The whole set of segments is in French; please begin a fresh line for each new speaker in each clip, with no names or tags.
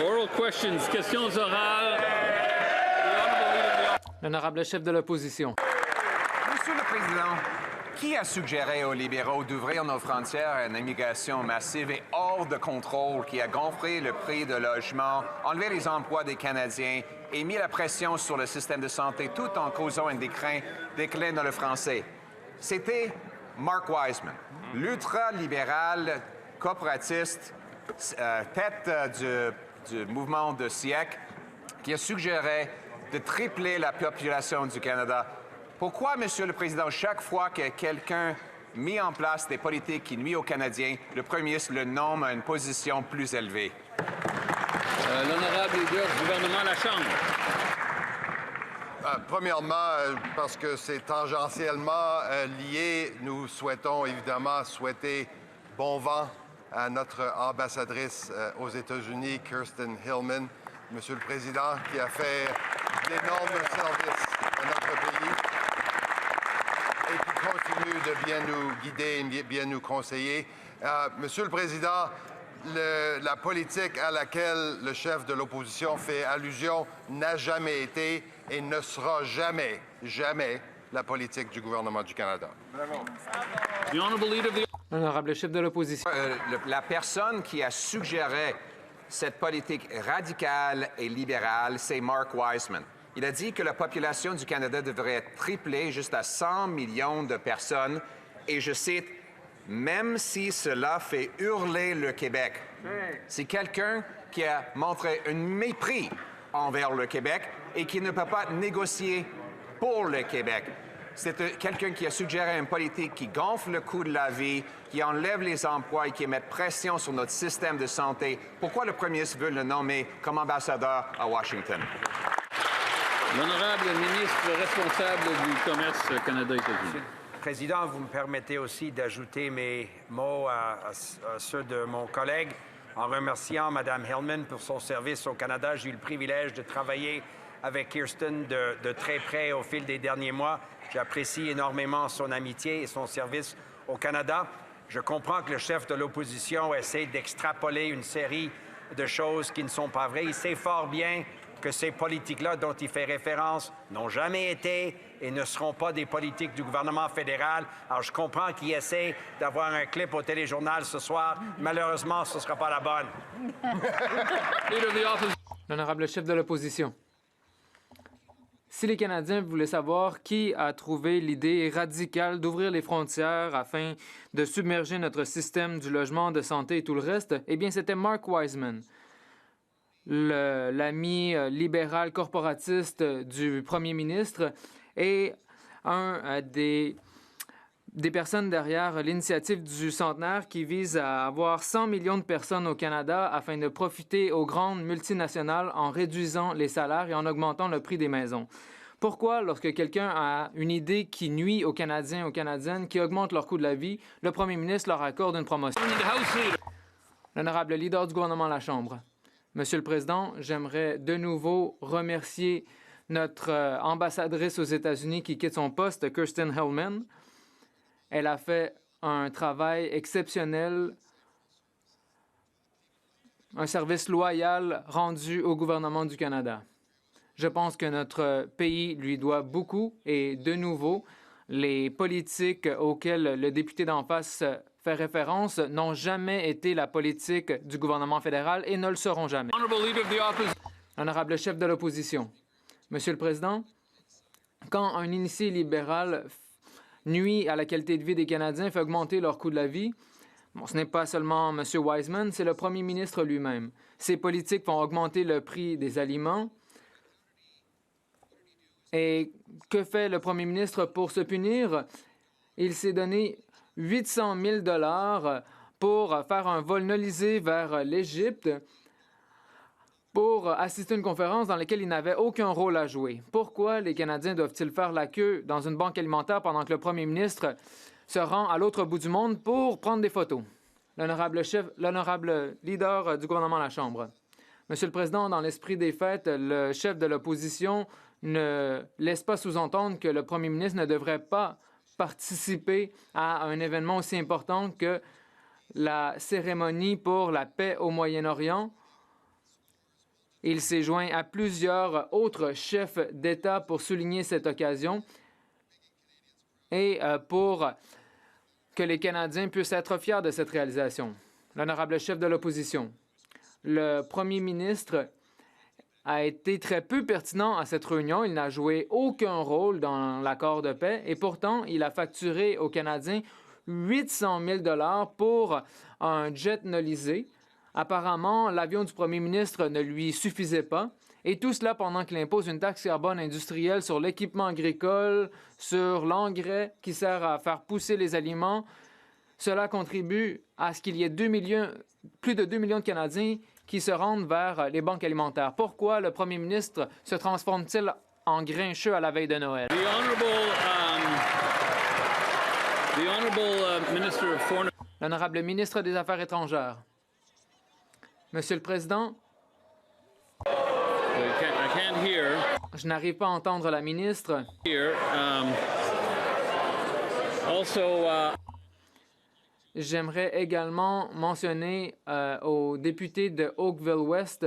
Oral questions, questions orales.
L'honorable chef de l'opposition.
Monsieur le Président, qui a suggéré aux libéraux d'ouvrir nos frontières à une immigration massive et hors de contrôle qui a gonflé le prix de logement, enlevé les emplois des Canadiens et mis la pression sur le système de santé tout en causant un déclin dans le français? C'était Mark Wiseman, l'ultra-libéral corporatiste, tête du mouvement de siècle, qui a suggéré de tripler la population du Canada. Pourquoi, Monsieur le Président, chaque fois que quelqu'un met en place des politiques qui nuisent aux Canadiens, le premier ministre le nomme à une position plus élevée?
L'honorable leader du gouvernement à la Chambre.
Premièrement, parce que c'est tangentiellement lié, nous souhaitons évidemment souhaiter bon vent à notre ambassadrice aux États-Unis, Kirsten Hillman, Monsieur le Président, qui a fait d'énormes services à notre pays et qui continue de bien nous guider et bien nous conseiller. Monsieur le Président, la politique à laquelle le chef de l'opposition fait allusion n'a jamais été et ne sera jamais, jamais la politique du gouvernement du Canada.
Bravo.
L'honorable chef de l'opposition.
La personne qui a suggéré cette politique radicale et libérale, c'est Mark Wiseman. Il a dit que la population du Canada devrait être triplée jusqu'à 100 millions de personnes, et je cite, « même si cela fait hurler le Québec ». C'est quelqu'un qui a montré un mépris envers le Québec et qui ne peut pas négocier pour le Québec. C'est quelqu'un qui a suggéré une politique qui gonfle le coût de la vie, qui enlève les emplois et qui met pression sur notre système de santé. Pourquoi le premier ministre veut le nommer comme ambassadeur à Washington?
L'honorable ministre responsable du commerce Canada-États-Unis.
Président, vous me permettez aussi d'ajouter mes mots à ceux de mon collègue en remerciant Mme Hillman pour son service au Canada. J'ai eu le privilège de travailler avec Kirsten de très près au fil des derniers mois. J'apprécie énormément son amitié et son service au Canada. Je comprends que le chef de l'opposition essaie d'extrapoler une série de choses qui ne sont pas vraies. Il sait fort bien que ces politiques-là dont il fait référence n'ont jamais été et ne seront pas des politiques du gouvernement fédéral. Alors, je comprends qu'il essaie d'avoir un clip au téléjournal ce soir. Malheureusement, ce ne sera pas la bonne.
L'honorable chef de l'opposition. Si les Canadiens voulaient savoir qui a trouvé l'idée radicale d'ouvrir les frontières afin de submerger notre système du logement, de santé et tout le reste, eh bien, c'était Mark Wiseman, l'ami libéral corporatiste du premier ministre et un des personnes derrière l'initiative du centenaire qui vise à avoir 100 millions de personnes au Canada afin de profiter aux grandes multinationales en réduisant les salaires et en augmentant le prix des maisons. Pourquoi, lorsque quelqu'un a une idée qui nuit aux Canadiens et aux Canadiennes, qui augmente leur coût de la vie, le premier ministre leur accorde une promotion? L'honorable leader du gouvernement à la Chambre. Monsieur le Président, j'aimerais de nouveau remercier notre ambassadrice aux États-Unis qui quitte son poste, Kirsten Hillman. Elle a fait un travail exceptionnel, un service loyal rendu au gouvernement du Canada. Je pense que notre pays lui doit beaucoup et, de nouveau, les politiques auxquelles le député d'en face fait référence n'ont jamais été la politique du gouvernement fédéral et ne le seront jamais. Honorable chef de l'opposition. Monsieur le Président, quand un initié libéral nuit à la qualité de vie des Canadiens, fait augmenter leur coût de la vie, bon, ce n'est pas seulement M. Wiseman, c'est le premier ministre lui-même. Ces politiques font augmenter le prix des aliments. Et que fait le premier ministre pour se punir? Il s'est donné 800 000 $ pour faire un vol nolisé vers l'Égypte pour assister à une conférence dans laquelle il n'avait aucun rôle à jouer. Pourquoi les Canadiens doivent-ils faire la queue dans une banque alimentaire pendant que le premier ministre se rend à l'autre bout du monde pour prendre des photos? L'honorable leader du gouvernement à la Chambre. Monsieur le Président, dans l'esprit des fêtes, le chef de l'opposition ne laisse pas sous-entendre que le premier ministre ne devrait pas participer à un événement aussi important que la cérémonie pour la paix au Moyen-Orient Il s'est joint à plusieurs autres chefs d'État pour souligner cette occasion et pour que les Canadiens puissent être fiers de cette réalisation. L'honorable chef de l'opposition, le premier ministre a été très peu pertinent à cette réunion. Il n'a joué aucun rôle dans l'accord de paix et pourtant, il a facturé aux Canadiens 800 000 $ pour un jet nolisé. Apparemment, l'avion du premier ministre ne lui suffisait pas. Et tout cela pendant qu'il impose une taxe carbone industrielle sur l'équipement agricole, sur l'engrais qui sert à faire pousser les aliments. Cela contribue à ce qu'il y ait plus de 2 millions de Canadiens qui se rendent vers les banques alimentaires. Pourquoi le premier ministre se transforme-t-il en grincheux à la veille de Noël? L'honorable ministre des Affaires étrangères. Monsieur le Président, je n'arrive pas à entendre la ministre. J'aimerais également mentionner aux députés de Oakville-West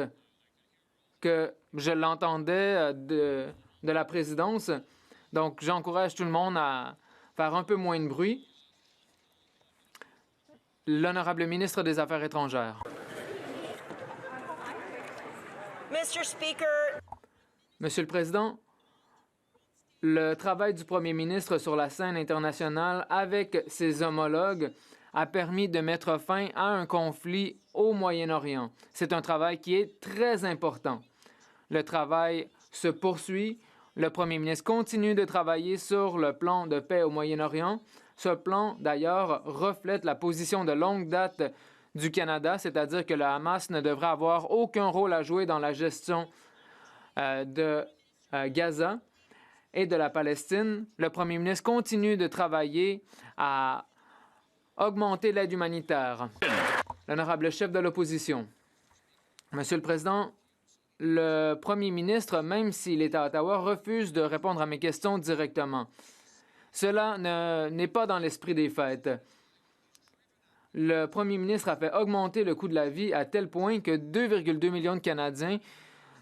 que je l'entendais de la présidence. Donc, j'encourage tout le monde à faire un peu moins de bruit. L'honorable ministre des Affaires étrangères.
Mr. Speaker.
Monsieur le Président, le travail du premier ministre sur la scène internationale avec ses homologues a permis de mettre fin à un conflit au Moyen-Orient. C'est un travail qui est très important. Le travail se poursuit. Le premier ministre continue de travailler sur le plan de paix au Moyen-Orient. Ce plan, d'ailleurs, reflète la position de longue date du Canada, c'est-à-dire que le Hamas ne devrait avoir aucun rôle à jouer dans la gestion de Gaza et de la Palestine. Le premier ministre continue de travailler à augmenter l'aide humanitaire. L'honorable chef de l'opposition. Monsieur le Président, le premier ministre, même s'il est à Ottawa, refuse de répondre à mes questions directement. Cela n'est pas dans l'esprit des fêtes. Le premier ministre a fait augmenter le coût de la vie à tel point que 2,2 millions de Canadiens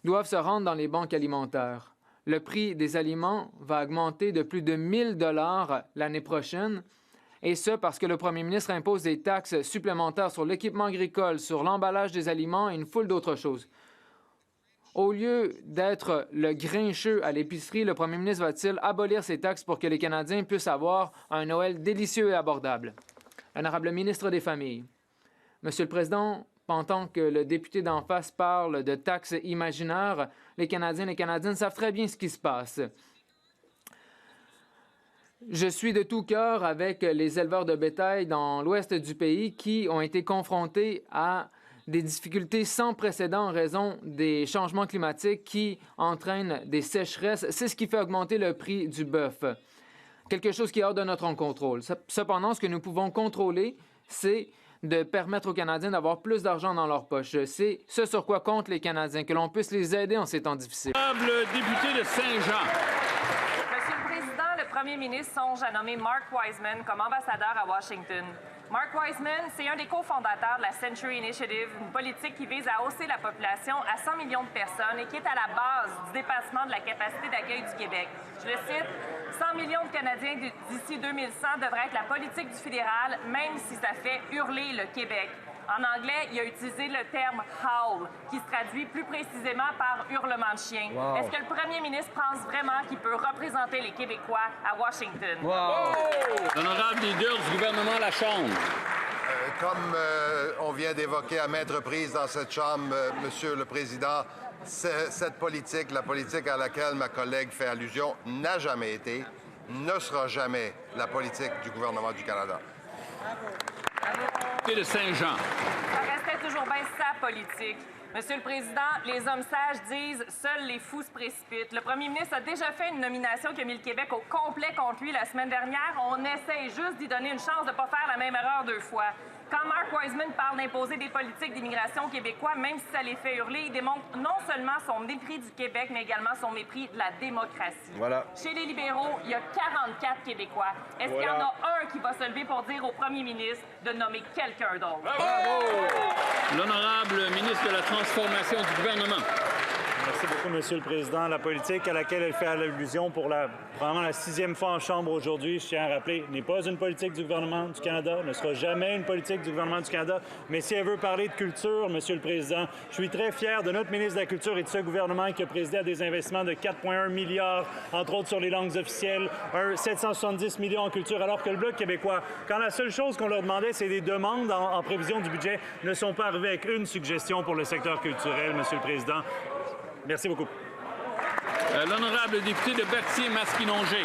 doivent se rendre dans les banques alimentaires. Le prix des aliments va augmenter de plus de 1 000 $ l'année prochaine, et ce parce que le premier ministre impose des taxes supplémentaires sur l'équipement agricole, sur l'emballage des aliments et une foule d'autres choses. Au lieu d'être le grincheux à l'épicerie, le premier ministre va-t-il abolir ces taxes pour que les Canadiens puissent avoir un Noël délicieux et abordable? Honorable ministre des Familles. Monsieur le Président, pendant que le député d'en face parle de taxes imaginaires, les Canadiens et les Canadiennes savent très bien ce qui se passe. Je suis de tout cœur avec les éleveurs de bétail dans l'ouest du pays qui ont été confrontés à des difficultés sans précédent en raison des changements climatiques qui entraînent des sécheresses. C'est ce qui fait augmenter le prix du bœuf. Quelque chose qui est hors de notre contrôle. Cependant, ce que nous pouvons contrôler, c'est de permettre aux Canadiens d'avoir plus d'argent dans leur poche. C'est ce sur quoi comptent les Canadiens, que l'on puisse les aider en ces temps difficiles.
Le député de Saint-Jean.
Monsieur le Président, le premier ministre songe à nommer Mark Wiseman comme ambassadeur à Washington. Mark Wiseman, c'est un des cofondateurs de la Century Initiative, une politique qui vise à hausser la population à 100 millions de personnes et qui est à la base du dépassement de la capacité d'accueil du Québec. Je le cite, 100 millions de Canadiens d'ici 2100 devrait être la politique du fédéral, même si ça fait hurler le Québec. En anglais, il a utilisé le terme « howl », qui se traduit plus précisément par « hurlement de chien ». Wow. Est-ce que le premier ministre pense vraiment qu'il peut représenter les Québécois à Washington?
L'honorable leader du gouvernement à la Chambre.
Comme on vient d'évoquer à maintes reprises dans cette Chambre, Monsieur le Président, cette politique, la politique à laquelle ma collègue fait allusion, n'a jamais été, ne sera jamais la politique du gouvernement du Canada.
De Saint-Jean.
Ça restait toujours bien sa politique. Monsieur le Président, les hommes sages disent « seuls les fous se précipitent ». Le premier ministre a déjà fait une nomination qui a mis le Québec au complet contre lui la semaine dernière. On essaie juste d'y donner une chance de ne pas faire la même erreur deux fois. Quand Mark Wiseman parle d'imposer des politiques d'immigration québécois, même si ça les fait hurler, il démontre non seulement son mépris du Québec, mais également son mépris de la démocratie. Voilà. Chez les libéraux, il y a 44 Québécois. Est-ce qu'il y en a un qui va se lever pour dire au premier ministre de nommer quelqu'un d'autre?
Bravo! L'honorable ministre de la Transformation du gouvernement.
Merci beaucoup, Monsieur le Président. La politique à laquelle elle fait allusion pour probablement la 6e fois en Chambre aujourd'hui, je tiens à rappeler, n'est pas une politique du gouvernement du Canada, ne sera jamais une politique du gouvernement du Canada. Mais si elle veut parler de culture, Monsieur le Président, je suis très fier de notre ministre de la Culture et de ce gouvernement qui a présidé à des investissements de 4,1 milliards, entre autres sur les langues officielles, 770 millions en culture, alors que le Bloc québécois, quand la seule chose qu'on leur demandait, c'est des demandes en prévision du budget, ne sont pas arrivés avec une suggestion pour le secteur culturel, Monsieur le Président. Merci beaucoup.
L'honorable député de Berthier-Masquinongé.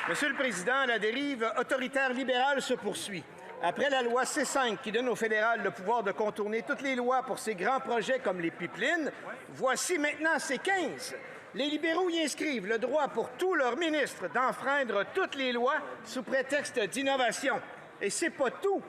Monsieur le Président, la dérive autoritaire libérale se poursuit. Après la loi C5 qui donne au fédéral le pouvoir de contourner toutes les lois pour ses grands projets comme les pipelines, voici maintenant C15. Les libéraux y inscrivent le droit pour tous leurs ministres d'enfreindre toutes les lois sous prétexte d'innovation. Et c'est pas tout.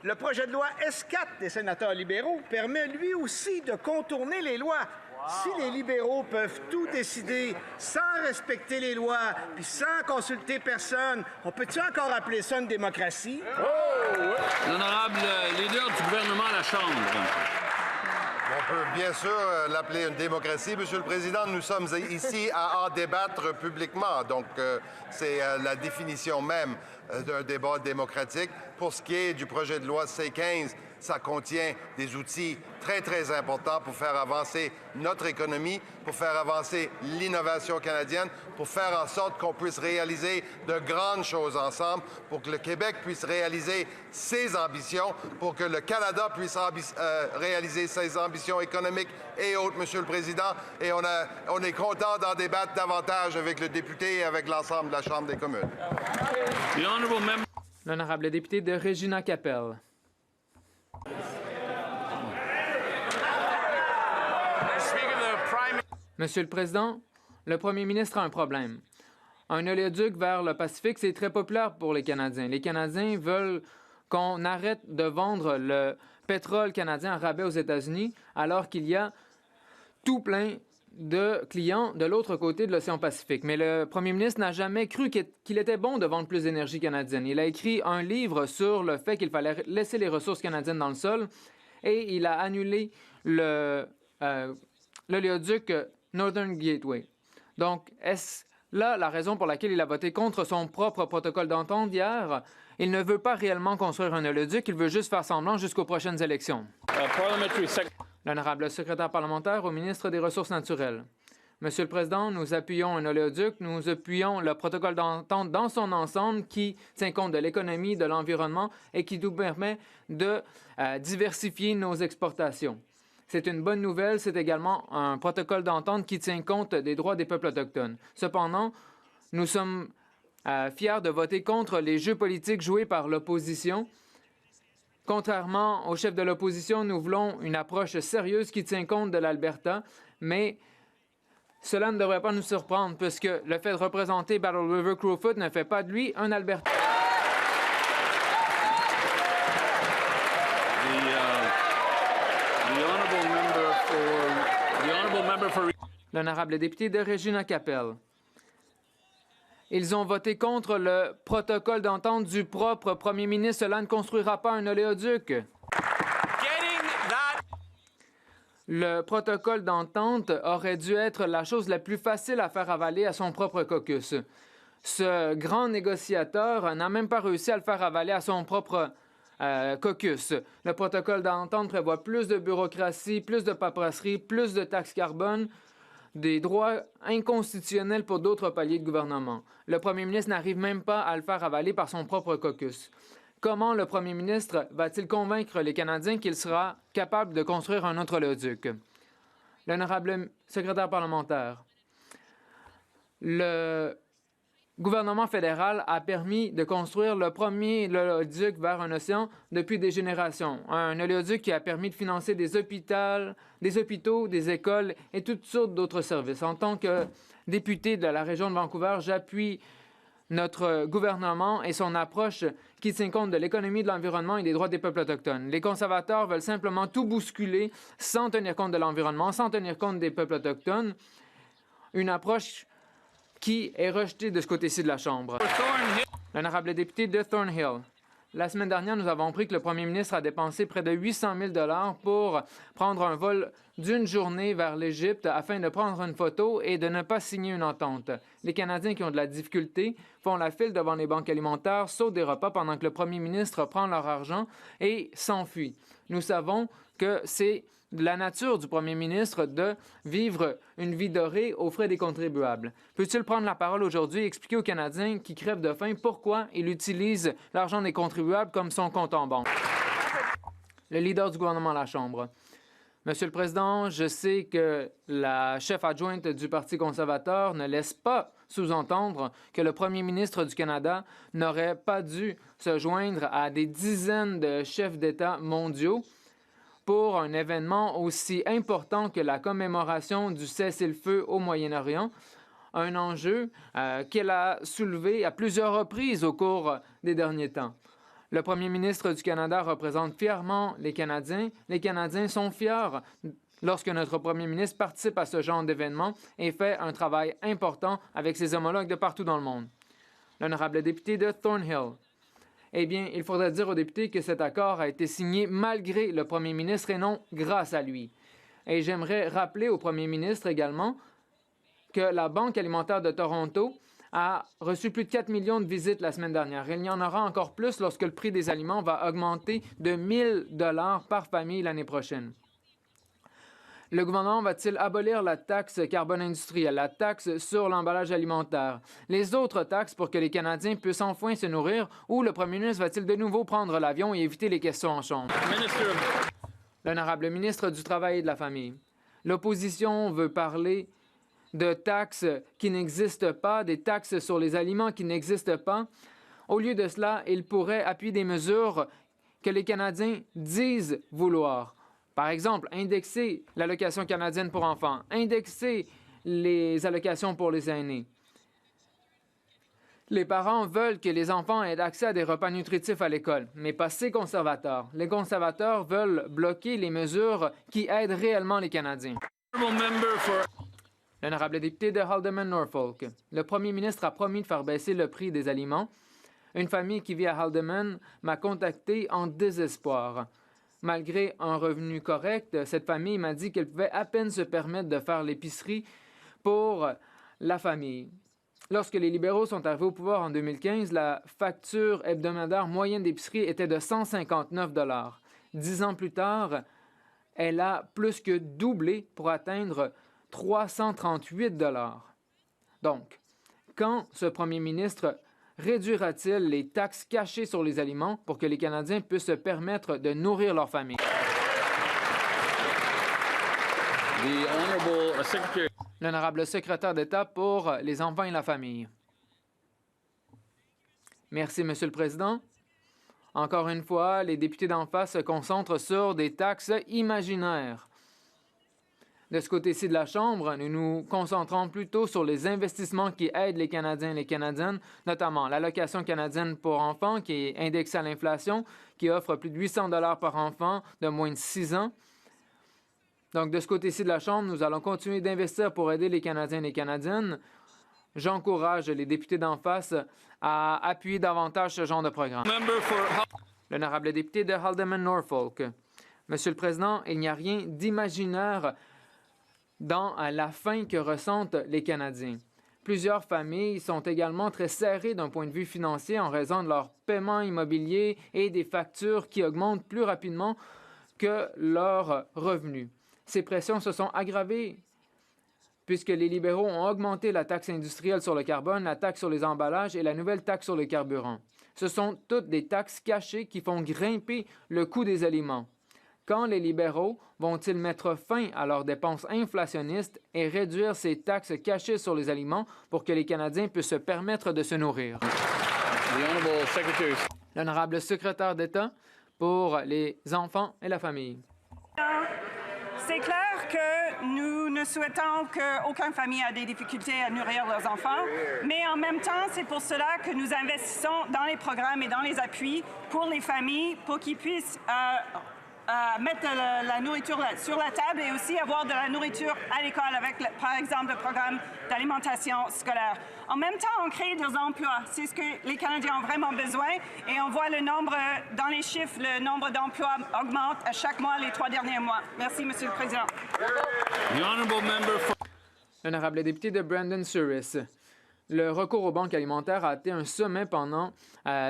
Le projet de loi S4 des sénateurs libéraux permet lui aussi de contourner les lois. Si les libéraux peuvent tout décider sans respecter les lois puis sans consulter personne, on peut-tu encore appeler ça une démocratie?
L'honorable leader du gouvernement à la Chambre.
On peut bien sûr l'appeler une démocratie, Monsieur le Président. Nous sommes ici à en débattre publiquement. Donc, c'est la définition même d'un débat démocratique. Pour ce qui est du projet de loi C-15, ça contient des outils très, très importants pour faire avancer notre économie, pour faire avancer l'innovation canadienne, pour faire en sorte qu'on puisse réaliser de grandes choses ensemble, pour que le Québec puisse réaliser ses ambitions, pour que le Canada puisse réaliser ses ambitions économiques et autres, Monsieur le Président. Et on est content d'en débattre davantage avec le député et avec l'ensemble de la Chambre des communes.
L'honorable député de Regina-Capelle. Monsieur le Président, le premier ministre a un problème. Un oléoduc vers le Pacifique, c'est très populaire pour les Canadiens. Les Canadiens veulent qu'on arrête de vendre le pétrole canadien à rabais aux États-Unis, alors qu'il y a tout plein de clients de l'autre côté de l'océan Pacifique. Mais le premier ministre n'a jamais cru qu'il était bon de vendre plus d'énergie canadienne. Il a écrit un livre sur le fait qu'il fallait laisser les ressources canadiennes dans le sol et il a annulé l'oléoduc Northern Gateway. Donc, est-ce là la raison pour laquelle il a voté contre son propre protocole d'entente hier? Il ne veut pas réellement construire un oléoduc, il veut juste faire semblant jusqu'aux prochaines élections. L'honorable secrétaire parlementaire au ministre des Ressources naturelles. Monsieur le Président, nous appuyons un oléoduc, nous appuyons le protocole d'entente dans son ensemble qui tient compte de l'économie, de l'environnement et qui nous permet de diversifier nos exportations. C'est une bonne nouvelle, c'est également un protocole d'entente qui tient compte des droits des peuples autochtones. Cependant, nous sommes fiers de voter contre les jeux politiques joués par l'opposition. Contrairement au chef de l'opposition, nous voulons une approche sérieuse qui tient compte de l'Alberta, mais cela ne devrait pas nous surprendre puisque le fait de représenter Battle River Crowfoot ne fait pas de lui un Alberta. L'honorable député de Regina-Capelle. Ils ont voté contre le protocole d'entente du propre premier ministre. Cela ne construira pas un oléoduc. Le protocole d'entente aurait dû être la chose la plus facile à faire avaler à son propre caucus. Ce grand négociateur n'a même pas réussi à le faire avaler à son propre caucus. Le protocole d'entente prévoit plus de bureaucratie, plus de paperasserie, plus de taxes carbone, des droits inconstitutionnels pour d'autres paliers de gouvernement. Le premier ministre n'arrive même pas à le faire avaler par son propre caucus. Comment le premier ministre va-t-il convaincre les Canadiens qu'il sera capable de construire un autre oléoduc? L'honorable secrétaire parlementaire. Le gouvernement fédéral a permis de construire le premier oléoduc vers un océan depuis des générations. Un oléoduc qui a permis de financer des hôpitaux, des écoles et toutes sortes d'autres services. En tant que député de la région de Vancouver, j'appuie notre gouvernement et son approche qui tient compte de l'économie, de l'environnement et des droits des peuples autochtones. Les conservateurs veulent simplement tout bousculer sans tenir compte de l'environnement, sans tenir compte des peuples autochtones. Une approche qui est rejetée de ce côté-ci de la Chambre. L'honorable député de Thornhill. La semaine dernière, nous avons appris que le premier ministre a dépensé près de 800 000 $ pour prendre un vol d'une journée vers l'Égypte afin de prendre une photo et de ne pas signer une entente. Les Canadiens qui ont de la difficulté font la file devant les banques alimentaires, sautent des repas pendant que le premier ministre prend leur argent et s'enfuit. Nous savons que c'est de la nature du premier ministre de vivre une vie dorée aux frais des contribuables. Peut-il prendre la parole aujourd'hui et expliquer aux Canadiens qui crèvent de faim pourquoi il utilise l'argent des contribuables comme son compte en banque? Le leader du gouvernement à la Chambre. Monsieur le Président, je sais que la chef adjointe du Parti conservateur ne laisse pas sous-entendre que le premier ministre du Canada n'aurait pas dû se joindre à des dizaines de chefs d'État mondiaux pour un événement aussi important que la commémoration du cessez-le-feu au Moyen-Orient, un enjeu qu'elle a soulevé à plusieurs reprises au cours des derniers temps. Le premier ministre du Canada représente fièrement les Canadiens. Les Canadiens sont fiers lorsque notre premier ministre participe à ce genre d'événement et fait un travail important avec ses homologues de partout dans le monde. L'honorable député de Thornhill. Eh bien, il faudrait dire aux députés que cet accord a été signé malgré le premier ministre et non grâce à lui. Et j'aimerais rappeler au premier ministre également que la Banque alimentaire de Toronto a reçu plus de 4 millions de visites la semaine dernière. Il y en aura encore plus lorsque le prix des aliments va augmenter de 1 000 $ par famille l'année prochaine. Le gouvernement va-t-il abolir la taxe carbone industrielle, la taxe sur l'emballage alimentaire, les autres taxes pour que les Canadiens puissent enfin se nourrir, ou le premier ministre va-t-il de nouveau prendre l'avion et éviter les questions en chambre? L'honorable ministre du Travail et de la Famille. L'opposition veut parler de taxes qui n'existent pas, des taxes sur les aliments qui n'existent pas. Au lieu de cela, il pourrait appuyer des mesures que les Canadiens disent vouloir. Par exemple, indexer l'allocation canadienne pour enfants, indexer les allocations pour les aînés. Les parents veulent que les enfants aient accès à des repas nutritifs à l'école, mais pas ces conservateurs. Les conservateurs veulent bloquer les mesures qui aident réellement les Canadiens. L'honorable député de Haldimand-Norfolk. Le premier ministre a promis de faire baisser le prix des aliments. Une famille qui vit à Haldimand m'a contacté en désespoir. Malgré un revenu correct, cette famille m'a dit qu'elle pouvait à peine se permettre de faire l'épicerie pour la famille. Lorsque les libéraux sont arrivés au pouvoir en 2015, la facture hebdomadaire moyenne d'épicerie était de 159 $. 10 ans plus tard, elle a plus que doublé pour atteindre 338 $. Donc, quand ce premier ministre réduira-t-il les taxes cachées sur les aliments pour que les Canadiens puissent se permettre de nourrir leur famille? L'honorable secrétaire d'État pour les enfants et la famille. Merci, Monsieur le Président. Encore une fois, les députés d'en face se concentrent sur des taxes imaginaires. De ce côté-ci de la Chambre, nous nous concentrons plutôt sur les investissements qui aident les Canadiens et les Canadiennes, notamment l'allocation canadienne pour enfants qui est indexée à l'inflation, qui offre plus de 800 $ par enfant de moins de 6 ans. Donc, de ce côté-ci de la Chambre, nous allons continuer d'investir pour aider les Canadiens et les Canadiennes. J'encourage les députés d'en face à appuyer davantage ce genre de programme. L'honorable député de Haldimand-Norfolk. Monsieur le Président, il n'y a rien d'imaginaire dans la faim que ressentent les Canadiens. Plusieurs familles sont également très serrées d'un point de vue financier en raison de leurs paiements immobiliers et des factures qui augmentent plus rapidement que leurs revenus. Ces pressions se sont aggravées puisque les libéraux ont augmenté la taxe industrielle sur le carbone, la taxe sur les emballages et la nouvelle taxe sur le carburant. Ce sont toutes des taxes cachées qui font grimper le coût des aliments. Quand les libéraux vont-ils mettre fin à leurs dépenses inflationnistes et réduire ces taxes cachées sur les aliments pour que les Canadiens puissent se permettre de se nourrir? L'honorable secrétaire d'État pour les enfants et la famille.
C'est clair que nous ne souhaitons qu'aucune famille ait des difficultés à nourrir leurs enfants, mais en même temps, c'est pour cela que nous investissons dans les programmes et dans les appuis pour les familles, pour qu'ils puissent mettre la nourriture sur la table et aussi avoir de la nourriture à l'école avec, par exemple, le programme d'alimentation scolaire. En même temps, on crée des emplois. C'est ce que les Canadiens ont vraiment besoin. Et on voit le nombre, dans les chiffres, le nombre d'emplois augmente à chaque mois, les 3 derniers mois. Merci, Monsieur le Président.
L'honorable député de Brandon Souris. Le recours aux banques alimentaires a atteint un sommet pendant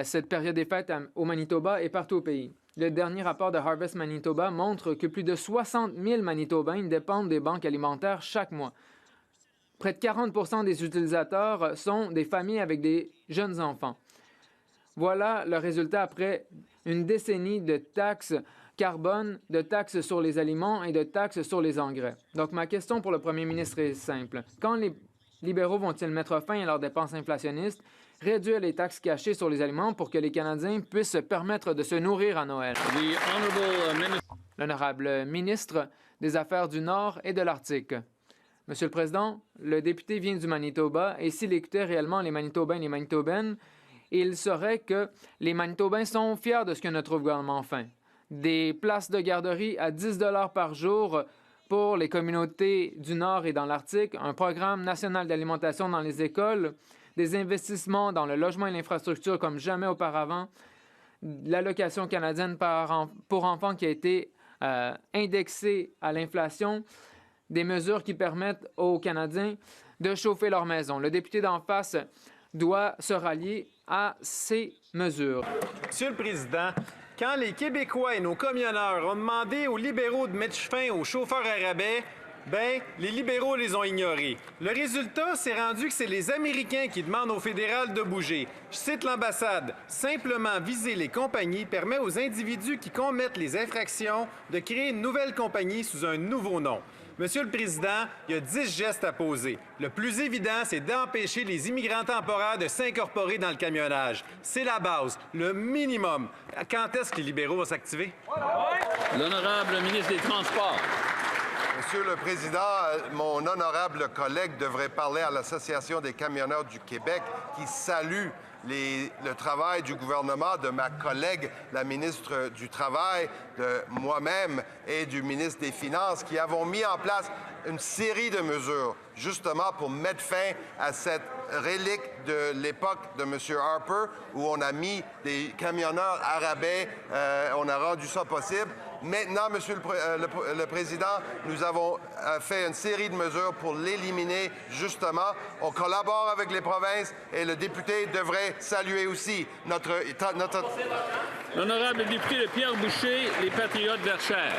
cette période des fêtes au Manitoba et partout au pays. Le dernier rapport de Harvest Manitoba montre que plus de 60 000 Manitobains dépendent des banques alimentaires chaque mois. Près de 40 des utilisateurs sont des familles avec des jeunes enfants. Voilà le résultat après une décennie de taxes carbone, de taxes sur les aliments et de taxes sur les engrais. Donc, ma question pour le premier ministre est simple. Quand les libéraux vont-ils mettre fin à leurs dépenses inflationnistes, réduire les taxes cachées sur les aliments pour que les Canadiens puissent se permettre de se nourrir à Noël? L'honorable ministre des Affaires du Nord et de l'Arctique. Monsieur le Président, le député vient du Manitoba et s'il écoutait réellement les Manitobains et les Manitobaines, il saurait que les Manitobains sont fiers de ce que notre gouvernement fait. Des places de garderie à 10 $ par jour pour les communautés du Nord et dans l'Arctique, un programme national d'alimentation dans les écoles, des investissements dans le logement et l'infrastructure comme jamais auparavant, l'allocation canadienne pour enfants qui a été indexée à l'inflation, des mesures qui permettent aux Canadiens de chauffer leur maison. Le député d'en face doit se rallier à ces mesures.
Monsieur le Président, quand les Québécois et nos camionneurs ont demandé aux libéraux de mettre fin aux chauffeurs à rabais, les libéraux les ont ignorés. Le résultat, c'est rendu que c'est les Américains qui demandent au fédéral de bouger. Je cite l'ambassade. Simplement viser les compagnies permet aux individus qui commettent les infractions de créer une nouvelle compagnie sous un nouveau nom. Monsieur le Président, il y a 10 gestes à poser. Le plus évident, c'est d'empêcher les immigrants temporaires de s'incorporer dans le camionnage. C'est la base, le minimum. Quand est-ce que les libéraux vont s'activer?
L'honorable ministre des Transports.
Monsieur le Président, mon honorable collègue devrait parler à l'Association des camionneurs du Québec qui salue le travail du gouvernement, de ma collègue, la ministre du Travail, de moi-même et du ministre des Finances, qui avons mis en place une série de mesures, justement pour mettre fin à cette relique de l'époque de M. Harper, où on a mis des camionneurs à rabais, on a rendu ça possible. Maintenant, Monsieur le Président, nous avons fait une série de mesures pour l'éliminer, justement. On collabore avec les provinces et le député devrait saluer aussi notre...
L'honorable député de Pierre-Boucher, les Patriotes d'Herchère.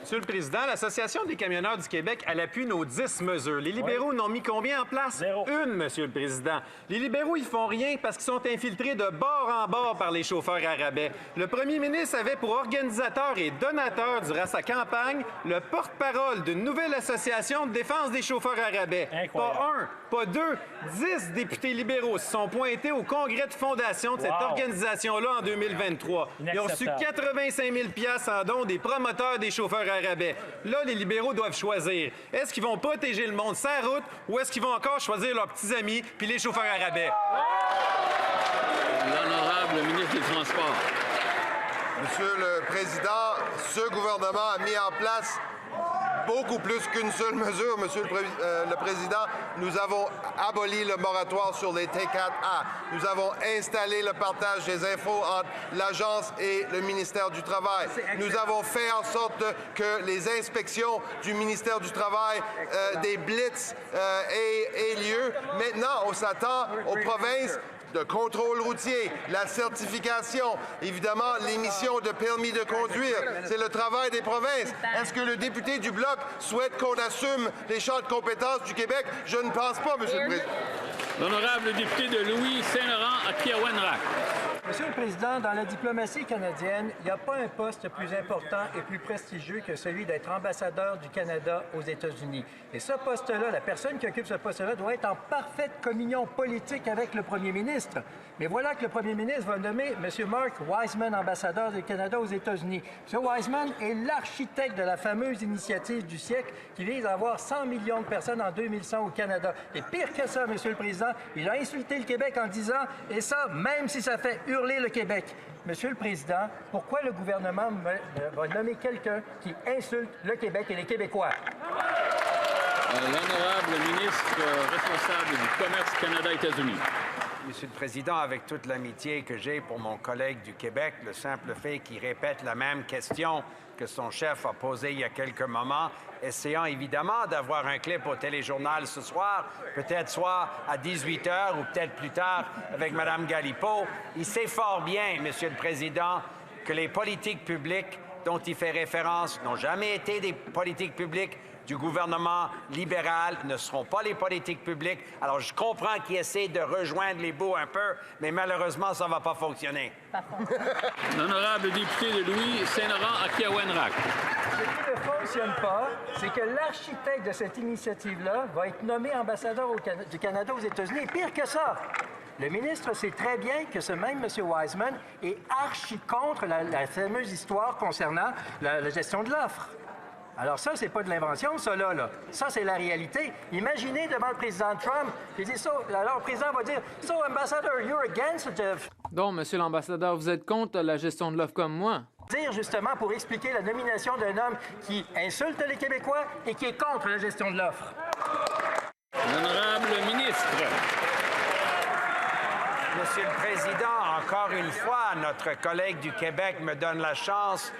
Monsieur le Président, l'Association des camionneurs du Québec, elle appuie nos 10 mesures. Les libéraux n'ont mis combien en place?
0.
Une, Monsieur le Président. Les libéraux, ils font rien parce qu'ils sont infiltrés de bord en bord par les chauffeurs à rabais. Le premier ministre avait pour organisateur et donateur durant sa campagne le porte-parole d'une nouvelle association de défense des chauffeurs à rabais.
Incroyable.
Pas un, pas deux, 10 députés libéraux se sont pointés au congrès de fondation de cette organisation-là en 2023. Ils ont reçu 85 000 $ en dons des promoteurs des chauffeurs à rabais. Là, les libéraux doivent choisir. Est-ce qu'ils vont protéger le monde sur la route ou est-ce qu'ils vont encore choisir leurs petits amis puis les chauffeurs à rabais?
L'honorable ministre des Transports.
Monsieur le Président, ce gouvernement a mis en place beaucoup plus qu'une seule mesure, Monsieur le Président. Nous avons aboli le moratoire sur les T4A. Nous avons installé le partage des infos entre l'Agence et le ministère du Travail. Nous avons fait en sorte que les inspections du ministère du Travail, des blitz, aient lieu. Maintenant, on s'attend aux provinces de contrôle routier, la certification, évidemment, l'émission de permis de conduire. C'est le travail des provinces. Est-ce que le député du Bloc souhaite qu'on assume les champs de compétences du Québec? Je ne pense pas, Monsieur le Président.
L'honorable député de Louis-Saint-Laurent à Kiawanrak.
Monsieur le Président, dans la diplomatie canadienne, il n'y a pas un poste plus important et plus prestigieux que celui d'être ambassadeur du Canada aux États-Unis. Et ce poste-là, la personne qui occupe ce poste-là doit être en parfaite communion politique avec le premier ministre. Mais voilà que le premier ministre va nommer M. Mark Wiseman, ambassadeur du Canada aux États-Unis. M. Wiseman est l'architecte de la fameuse initiative du siècle qui vise à avoir 100 millions de personnes en 2100 au Canada. Et pire que ça, Monsieur le Président, il a insulté le Québec en disant, et ça, même si ça fait hurler hurler le Québec. Monsieur le Président, pourquoi le gouvernement va nommer quelqu'un qui insulte le Québec et les Québécois?
L'honorable ministre responsable du commerce Canada-États-Unis.
Monsieur le Président, avec toute l'amitié que j'ai pour mon collègue du Québec, le simple fait qu'il répète la même question que son chef a posée il y a quelques moments, essayant évidemment d'avoir un clip au téléjournal ce soir, peut-être soit à 18 h ou peut-être plus tard avec Mme Galipeau, il sait fort bien, Monsieur le Président, que les politiques publiques dont il fait référence n'ont jamais été des politiques publiques du gouvernement libéral, ne seront pas les politiques publiques. Alors, je comprends qu'il essaie de rejoindre les bouts un peu, mais malheureusement, ça ne va pas fonctionner.
L'honorable député de Louis Saint-Laurent à Kiawenrac.
Ce qui ne fonctionne pas, c'est que l'architecte de cette initiative-là va être nommé ambassadeur du Canada aux États-Unis. Et pire que ça, le ministre sait très bien que ce même M. Wiseman est archi contre la fameuse histoire concernant la gestion de l'offre. Alors ça, c'est pas de l'invention, ça, là. Ça, c'est la réalité. Imaginez devant le président Trump, il dit ça, alors le président va dire « So, ambassador, you're against it ».
Donc, monsieur l'ambassadeur, vous êtes contre la gestion de l'offre comme moi?
Dire justement pour expliquer la nomination d'un homme qui insulte les Québécois et qui est contre la gestion de l'offre.
L'honorable ministre.
Monsieur le Président, encore une fois, notre collègue du Québec me donne la chance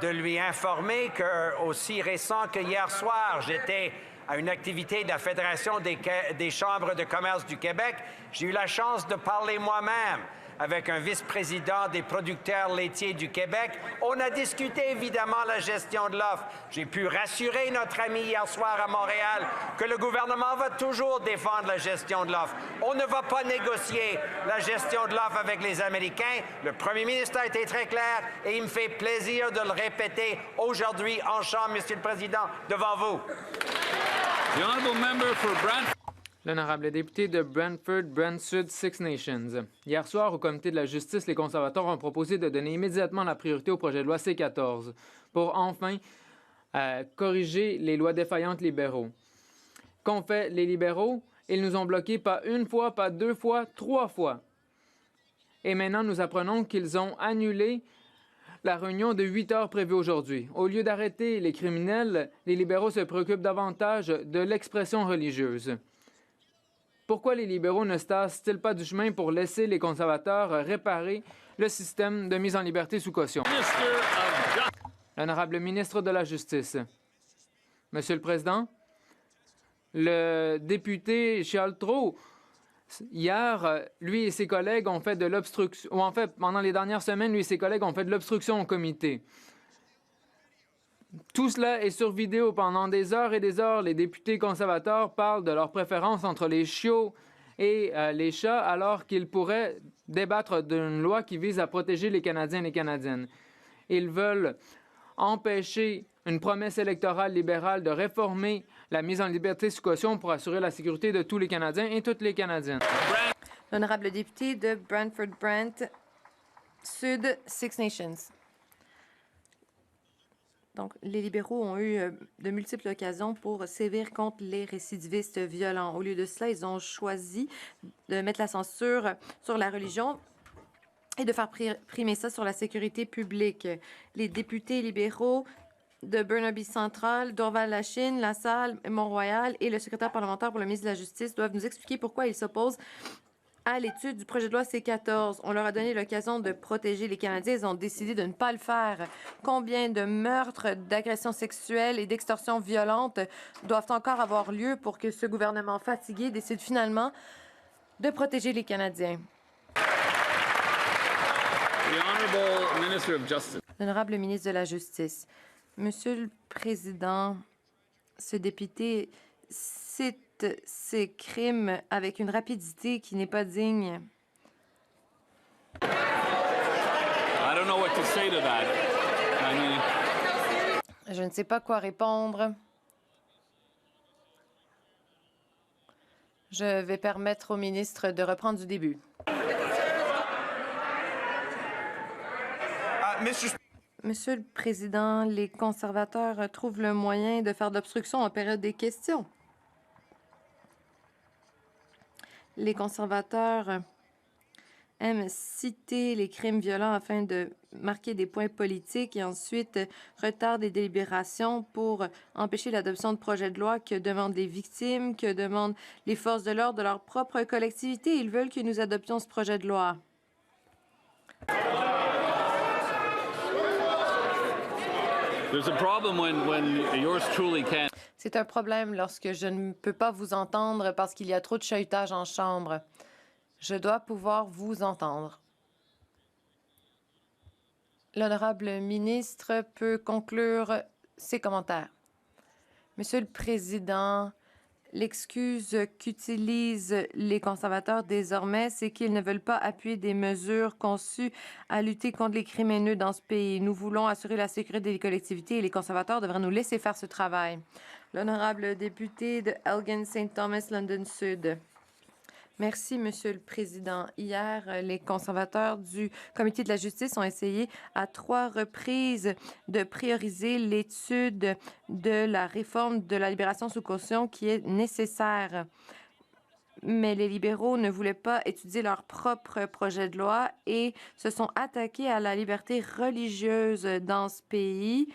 de lui informer que, aussi récent que hier soir, j'étais à une activité de la Fédération des chambres de commerce du Québec. J'ai eu la chance de parler moi-même avec un vice-président des producteurs laitiers du Québec. On a discuté évidemment la gestion de l'offre. J'ai pu rassurer notre ami hier soir à Montréal que le gouvernement va toujours défendre la gestion de l'offre. On ne va pas négocier la gestion de l'offre avec les Américains. Le premier ministre a été très clair et il me fait plaisir de le répéter aujourd'hui en Chambre, Monsieur le Président, devant vous.
The honourable member for Brantford.
L'honorable député de Brantford-Brant-Sud, Six Nations. Hier soir, au Comité de la justice, les conservateurs ont proposé de donner immédiatement la priorité au projet de loi C-14 pour enfin corriger les lois défaillantes libéraux. Qu'ont fait les libéraux? Ils nous ont bloqués pas une fois, pas deux fois, 3 fois. Et maintenant, nous apprenons qu'ils ont annulé la réunion de 8 heures prévue aujourd'hui. Au lieu d'arrêter les criminels, les libéraux se préoccupent davantage de l'expression religieuse. Pourquoi les libéraux ne se tassent-ils pas du chemin pour laisser les conservateurs réparer le système de mise en liberté sous caution? L'honorable ministre de la Justice. Monsieur le Président, le député Charles Trop, hier, lui et ses collègues ont fait de l'obstruction, ou en fait, pendant les dernières semaines, lui et ses collègues ont fait de l'obstruction au comité. Tout cela est sur vidéo pendant des heures et des heures. Les députés conservateurs parlent de leur préférence entre les chiots et les chats, alors qu'ils pourraient débattre d'une loi qui vise à protéger les Canadiens et les Canadiennes. Ils veulent empêcher une promesse électorale libérale de réformer la mise en liberté sous caution pour assurer la sécurité de tous les Canadiens et toutes les Canadiennes.
L'honorable député de Brantford-Brant-Sud, Six Nations. Donc, les libéraux ont eu de multiples occasions pour sévir contre les récidivistes violents. Au lieu de cela, ils ont choisi de mettre la censure sur la religion et de faire primer ça sur la sécurité publique. Les députés libéraux de Burnaby Central, Dorval-Lachine, LaSalle, Mont-Royal et le secrétaire parlementaire pour le ministre de la Justice doivent nous expliquer pourquoi ils s'opposent à l'étude du projet de loi C-14. On leur a donné l'occasion de protéger les Canadiens. Ils ont décidé de ne pas le faire. Combien de meurtres, d'agressions sexuelles et d'extorsions violentes doivent encore avoir lieu pour que ce gouvernement fatigué décide finalement de protéger les Canadiens? L'honorable ministre de la Justice. Monsieur le Président, ce député cite ces crimes avec une rapidité qui n'est pas digne. Je ne sais pas quoi répondre. Je vais permettre au ministre de reprendre du début. Monsieur le Président, les conservateurs trouvent le moyen de faire d'obstruction en période des questions. Les conservateurs aime citer les crimes violents afin de marquer des points politiques et ensuite retarde des délibérations pour empêcher l'adoption de projets de loi que demandent les victimes, que demandent les forces de l'ordre de leur propre collectivité. Ils veulent que nous adoptions ce projet de loi.
C'est un problème lorsque je ne peux pas vous entendre parce qu'il y a trop de chahutage en chambre. Je dois pouvoir vous entendre. L'honorable ministre peut conclure ses commentaires. Monsieur le Président, l'excuse qu'utilisent les conservateurs désormais, c'est qu'ils ne veulent pas appuyer des mesures conçues à lutter contre les crimes haineux dans ce pays. Nous voulons assurer la sécurité des collectivités et les conservateurs devraient nous laisser faire ce travail. L'honorable député de Elgin St. Thomas, London Sud. Merci, Monsieur le Président. Hier, les conservateurs du Comité de la justice ont essayé à 3 reprises de prioriser l'étude de la réforme de la libération sous caution qui est nécessaire. Mais les libéraux ne voulaient pas étudier leur propre projet de loi et se sont attaqués à la liberté religieuse dans ce pays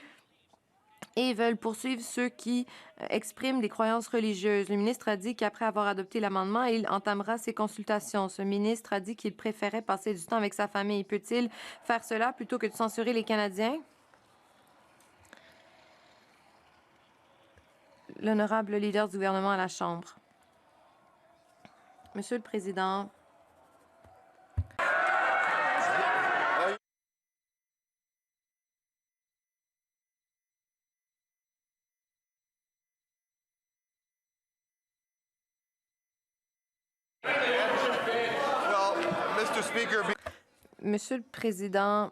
et veulent poursuivre ceux qui expriment des croyances religieuses. Le ministre a dit qu'après avoir adopté l'amendement, il entamera ses consultations. Ce ministre a dit qu'il préférait passer du temps avec sa famille. Peut-il faire cela plutôt que de censurer les Canadiens? L'honorable leader du gouvernement à la Chambre. Monsieur le Président, Monsieur le Président,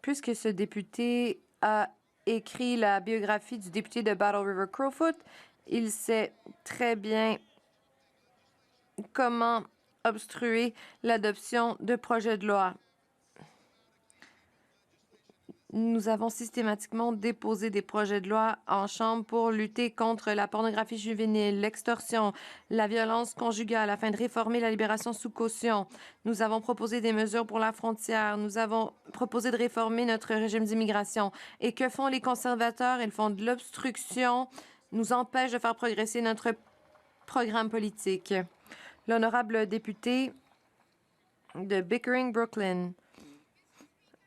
puisque ce député a écrit la biographie du député de Battle River Crowfoot, il sait très bien comment obstruer l'adoption de projets de loi. Nous avons systématiquement déposé des projets de loi en Chambre pour lutter contre la pornographie juvénile, l'extorsion, la violence conjugale afin de réformer la libération sous caution. Nous avons proposé des mesures pour la frontière. Nous avons proposé de réformer notre régime d'immigration. Et que font les conservateurs? Ils font de l'obstruction, nous empêchent de faire progresser notre programme politique. L'honorable député de Pickering, Brooklyn.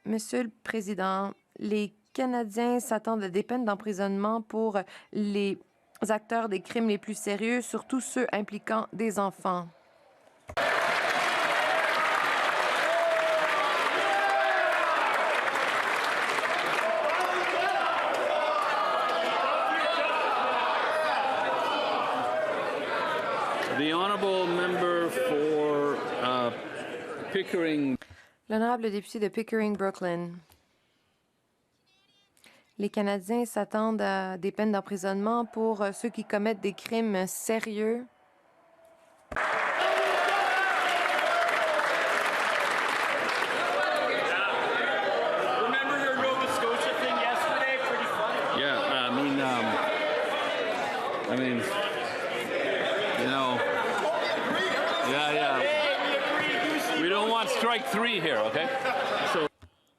Monsieur le Président, les Canadiens s'attendent à des peines d'emprisonnement pour les acteurs des crimes les plus sérieux, surtout ceux impliquant des enfants.
The honourable member for Pickering.
L'honorable député de Pickering, Brooklyn. Les Canadiens s'attendent à des peines d'emprisonnement pour ceux qui commettent des crimes sérieux.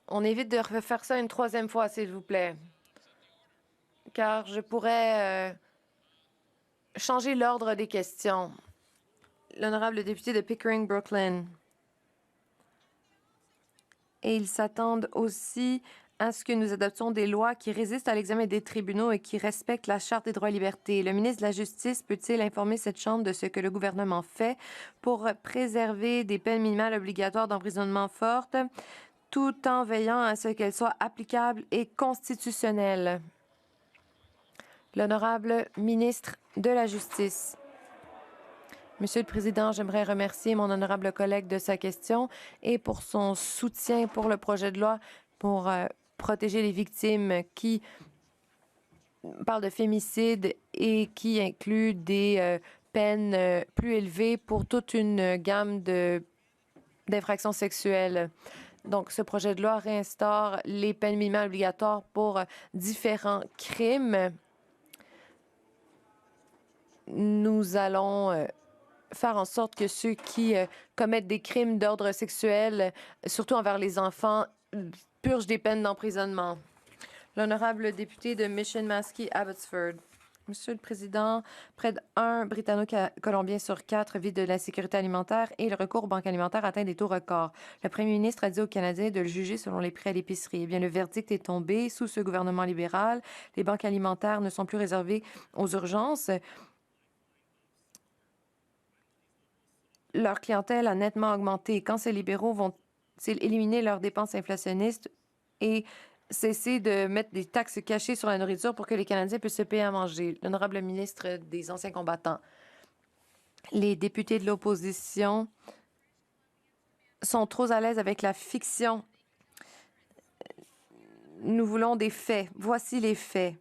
On évite de refaire ça une 3e fois, s'il vous plaît. Car je pourrais changer l'ordre des questions. L'honorable député de Pickering, Brooklyn. Et ils s'attendent aussi à ce que nous adoptions des lois qui résistent à l'examen des tribunaux et qui respectent la Charte des droits et libertés. Le ministre de la Justice peut-il informer cette Chambre de ce que le gouvernement fait pour préserver des peines minimales obligatoires d'emprisonnement fortes, tout en veillant à ce qu'elles soient applicables et constitutionnelles? L'honorable ministre de la Justice. Monsieur le Président, j'aimerais remercier mon honorable collègue de sa question et pour son soutien pour le projet de loi pour protéger les victimes qui parlent de fémicide et qui inclut des peines plus élevées pour toute une gamme d'infractions sexuelles. Donc, ce projet de loi réinstaure les peines minimales obligatoires pour différents crimes. Nous allons faire en sorte que ceux qui commettent des crimes d'ordre sexuel, surtout envers les enfants, purgent des peines d'emprisonnement. L'honorable député de Mission Maskey Abbotsford. Monsieur le Président, près d'1 Britanno-Colombien sur 4 vit de l'insécurité alimentaire et le recours aux banques alimentaires atteint des taux records. Le premier ministre a dit aux Canadiens de le juger selon les prix à l'épicerie. Eh bien, le verdict est tombé. Sous ce gouvernement libéral, les banques alimentaires ne sont plus réservées aux urgences. Leur clientèle a nettement augmenté. Quand ces libéraux vont-ils éliminer leurs dépenses inflationnistes et cesser de mettre des taxes cachées sur la nourriture pour que les Canadiens puissent se payer à manger? L'honorable ministre des Anciens combattants. Les députés de l'opposition sont trop à l'aise avec la fiction. Nous voulons des faits. Voici les faits.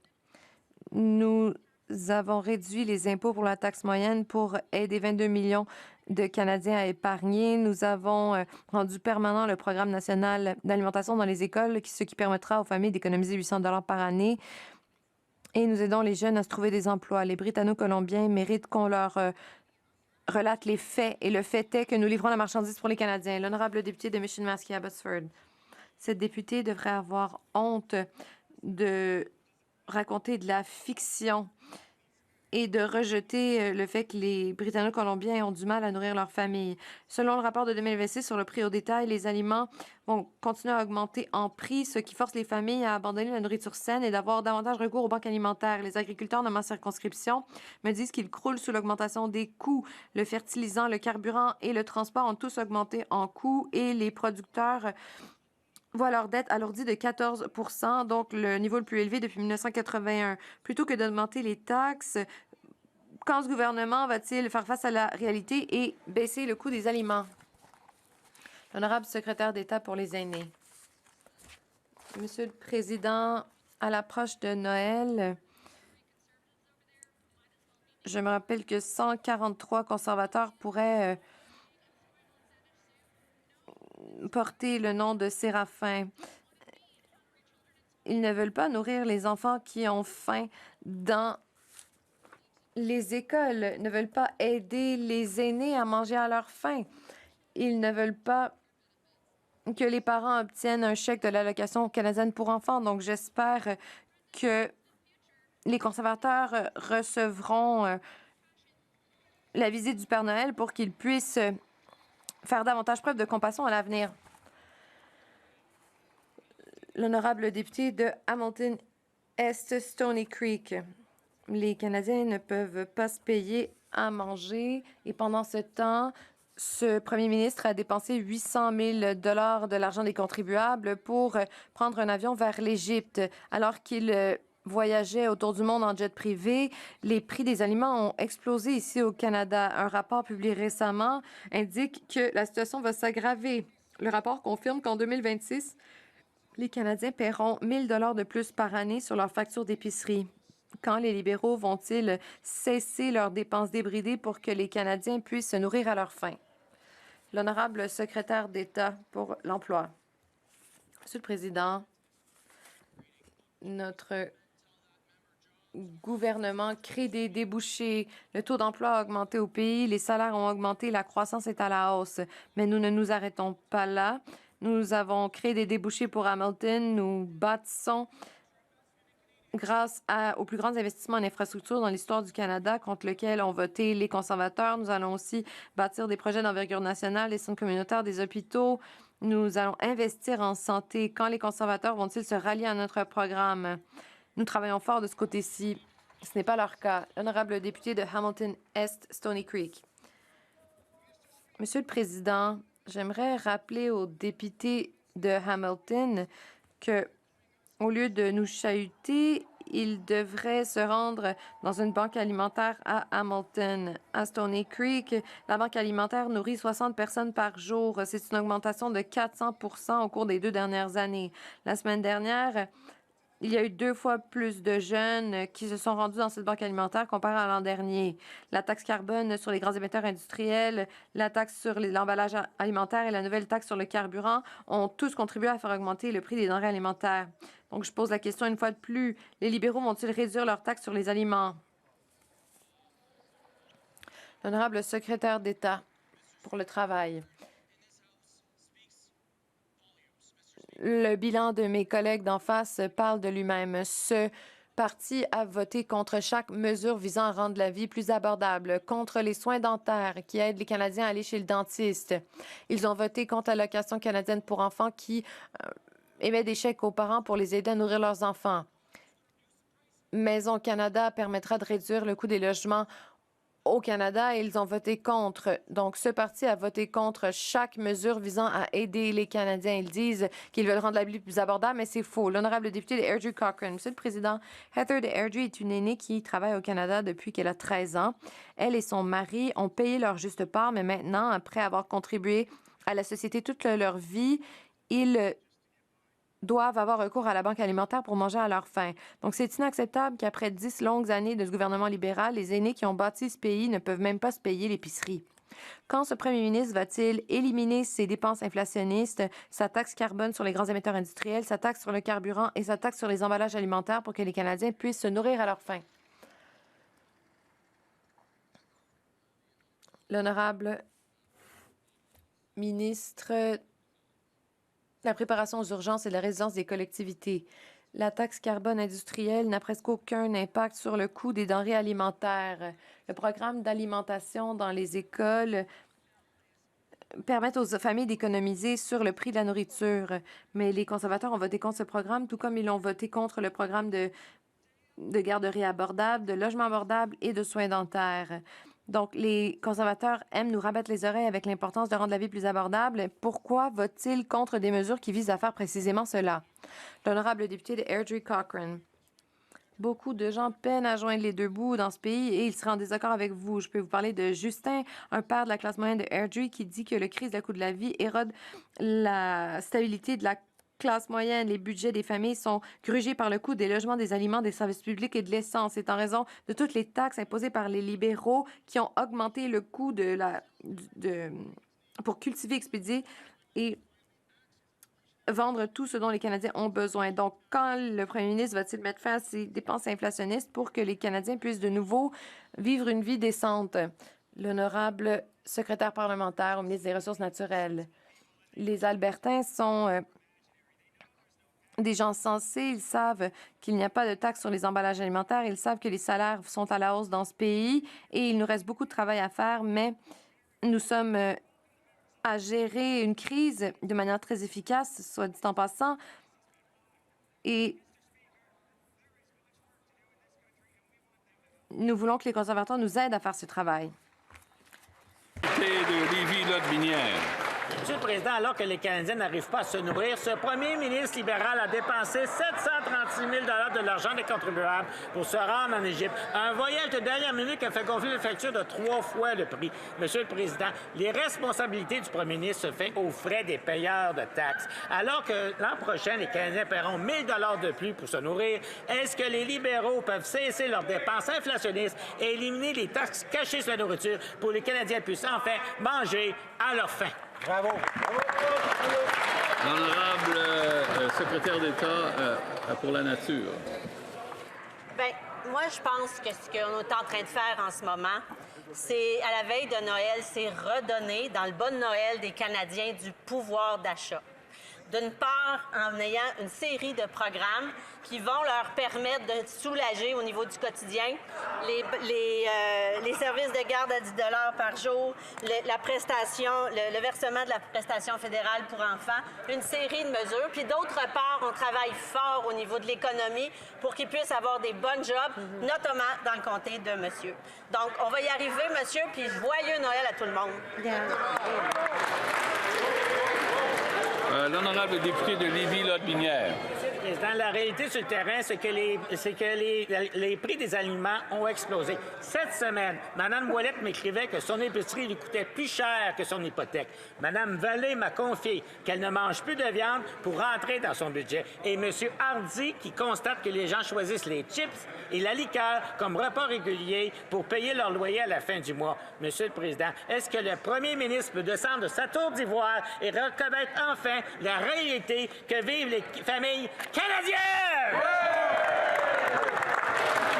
Nous avons réduit les impôts pour la taxe moyenne pour aider 22 millions de Canadiens à épargner. Nous avons rendu permanent le programme national d'alimentation dans les écoles, ce qui permettra aux familles d'économiser 800 $ par année. Et nous aidons les jeunes à se trouver des emplois. Les Britanno-Colombiens méritent qu'on leur relate les faits. Et le fait est que nous livrons la marchandise pour les Canadiens. L'honorable député de Mission Maskey Abbotsford. Cette députée devrait avoir honte de raconter de la fiction et de rejeter le fait que les Britanno-Colombiens ont du mal à nourrir leur famille. Selon le rapport de 2026 sur le prix au détail, les aliments vont continuer à augmenter en prix, ce qui force les familles à abandonner la nourriture saine et d'avoir davantage recours aux banques alimentaires. Les agriculteurs de ma circonscription me disent qu'ils croulent sous l'augmentation des coûts. Le fertilisant, le carburant et le transport ont tous augmenté en coûts et les producteurs voient leur dette alourdie de 14 %, donc le niveau le plus élevé depuis 1981. Plutôt que d'augmenter les taxes, quand ce gouvernement va-t-il faire face à la réalité et baisser le coût des aliments? L'honorable secrétaire d'État pour les aînés. Monsieur le Président, à l'approche de Noël, je me rappelle que 143 conservateurs pourraient porter le nom de Séraphin. Ils ne veulent pas nourrir les enfants qui ont faim dans les écoles, ne veulent pas aider les aînés à manger à leur faim. Ils ne veulent pas que les parents obtiennent un chèque de l'allocation canadienne pour enfants. Donc, j'espère que les conservateurs recevront la visite du Père Noël pour qu'ils puissent faire davantage preuve de compassion à l'avenir. L'honorable député de Hamilton-Est Stony Creek. Les Canadiens ne peuvent pas se payer à manger et pendant ce temps, ce premier ministre a dépensé 800 000 $ de l'argent des contribuables pour prendre un avion vers l'Égypte alors qu'il voyageait autour du monde en jet privé. Les prix des aliments ont explosé ici au Canada. Un rapport publié récemment indique que la situation va s'aggraver. Le rapport confirme qu'en 2026, les Canadiens paieront 1 000 $ de plus par année sur leur facture d'épicerie. Quand les libéraux vont-ils cesser leurs dépenses débridées pour que les Canadiens puissent se nourrir à leur faim? L'honorable secrétaire d'État pour l'Emploi. Monsieur le Président, notre gouvernement crée des débouchés. Le taux d'emploi a augmenté au pays, les salaires ont augmenté, la croissance est à la hausse. Mais nous ne nous arrêtons pas là. Nous avons créé des débouchés pour Hamilton. Nous bâtissons grâce aux plus grands investissements en infrastructure dans l'histoire du Canada contre lequel ont voté les conservateurs. Nous allons aussi bâtir des projets d'envergure nationale, des centres communautaires, des hôpitaux. Nous allons investir en santé. Quand les conservateurs vont-ils se rallier à notre programme? Nous travaillons fort de ce côté-ci. Ce n'est pas leur cas. L'honorable député de Hamilton-Est Stony Creek. Monsieur le Président, j'aimerais rappeler aux députés de Hamilton que, au lieu de nous chahuter, ils devraient se rendre dans une banque alimentaire à Hamilton. À Stony Creek, la banque alimentaire nourrit 60 personnes par jour. C'est une augmentation de 400 % au cours des 2 dernières années. La semaine dernière, il y a eu 2 fois plus de jeunes qui se sont rendus dans cette banque alimentaire comparé à l'an dernier. La taxe carbone sur les grands émetteurs industriels, la taxe sur l'emballage alimentaire et la nouvelle taxe sur le carburant ont tous contribué à faire augmenter le prix des denrées alimentaires. Donc, je pose la question une fois de plus. Les libéraux vont-ils réduire leur taxe sur les aliments? L'honorable secrétaire d'État pour le travail. Le bilan de mes collègues d'en face parle de lui-même. Ce parti a voté contre chaque mesure visant à rendre la vie plus abordable, contre les soins dentaires qui aident les Canadiens à aller chez le dentiste. Ils ont voté contre l'allocation canadienne pour enfants qui émet des chèques aux parents pour les aider à nourrir leurs enfants. Maison Canada permettra de réduire le coût des logements au Canada et ils ont voté contre. Donc, ce parti a voté contre chaque mesure visant à aider les Canadiens. Ils disent qu'ils veulent rendre la vie plus abordable, mais c'est faux. L'honorable député de Airdrie Cochrane. Monsieur le Président, Heather de Airdrie est une aînée qui travaille au Canada depuis qu'elle a 13 ans. Elle et son mari ont payé leur juste part, mais maintenant, après avoir contribué à la société toute leur vie, ils doivent avoir recours à la banque alimentaire pour manger à leur faim. Donc, c'est inacceptable qu'après 10 longues années de ce gouvernement libéral, les aînés qui ont bâti ce pays ne peuvent même pas se payer l'épicerie. Quand ce premier ministre va-t-il éliminer ses dépenses inflationnistes, sa taxe carbone sur les grands émetteurs industriels, sa taxe sur le carburant et sa taxe sur les emballages alimentaires pour que les Canadiens puissent se nourrir à leur faim? L'honorable ministre la préparation aux urgences et la résilience des collectivités. La taxe carbone industrielle n'a presque aucun impact sur le coût des denrées alimentaires. Le programme d'alimentation dans les écoles permet aux familles d'économiser sur le prix de la nourriture. Mais les conservateurs ont voté contre ce programme, tout comme ils ont voté contre le programme de garderie abordable, de logement abordable et de soins dentaires. Donc, les conservateurs aiment nous rabattre les oreilles avec l'importance de rendre la vie plus abordable. Pourquoi votent-ils contre des mesures qui visent à faire précisément cela? L'honorable député de Airdrie Cochrane. Beaucoup de gens peinent à joindre les deux bouts dans ce pays et ils seraient en désaccord avec vous. Je peux vous parler de Justin, un père de la classe moyenne de Airdrie, qui dit que le crise du coût de la vie érode la stabilité de la classe moyenne. Les budgets des familles sont grugés par le coût des logements, des aliments, des services publics et de l'essence. C'est en raison de toutes les taxes imposées par les libéraux qui ont augmenté le coût pour cultiver, expédier et vendre tout ce dont les Canadiens ont besoin. Donc, quand le premier ministre va-t-il mettre fin à ces dépenses inflationnistes pour que les Canadiens puissent de nouveau vivre une vie décente? L'honorable secrétaire parlementaire au ministre des Ressources naturelles. Les Albertains sont des gens sensés. Ils savent qu'il n'y a pas de taxe sur les emballages alimentaires. Ils savent que les salaires sont à la hausse dans ce pays et il nous reste beaucoup de travail à faire, mais nous sommes à gérer une crise de manière très efficace, soit dit en passant, et nous voulons que les conservateurs nous aident à faire ce travail.
De Lévis-Lotte-Binière.
Monsieur le Président, alors que les Canadiens n'arrivent pas à se nourrir, ce premier ministre libéral a dépensé 736 000 $ de l'argent des contribuables pour se rendre en Égypte. Un voyage de dernière minute qui a fait gonfler les factures de 3 fois le prix. Monsieur le Président, les responsabilités du premier ministre se font aux frais des payeurs de taxes. Alors que l'an prochain, les Canadiens paieront 1 000 $ de plus pour se nourrir, est-ce que les libéraux peuvent cesser leurs dépenses inflationnistes et éliminer les taxes cachées sur la nourriture pour que les Canadiens puissent enfin manger à leur faim? Bravo.
L'honorable secrétaire d'État pour la nature.
Bien, moi, je pense que ce qu'on est en train de faire en ce moment, c'est, à la veille de Noël, c'est redonner, dans le bon Noël, des Canadiens du pouvoir d'achat. D'une part, en ayant une série de programmes qui vont leur permettre de soulager au niveau du quotidien, les services de garde à 10 $ par jour, la prestation, le versement de la prestation fédérale pour enfants, une série de mesures. Puis d'autre part, on travaille fort au niveau de l'économie pour qu'ils puissent avoir des bonnes jobs, notamment dans le comté de Monsieur. Donc, on va y arriver, Monsieur, puis joyeux Noël à tout le monde.
L'honorable député de Lévis-Lotte-Binière.
Président, la réalité sur le terrain, c'est que les prix des aliments ont explosé. Cette semaine, Mme Ouellette m'écrivait que son épicerie lui coûtait plus cher que son hypothèque. Mme Vallée m'a confié qu'elle ne mange plus de viande pour rentrer dans son budget. Et M. Hardy qui constate que les gens choisissent les chips et la liqueur comme repas régulier pour payer leur loyer à la fin du mois. Monsieur le Président, est-ce que le premier ministre peut descendre de sa tour d'ivoire et reconnaître enfin la réalité que vivent les familles canadiennes?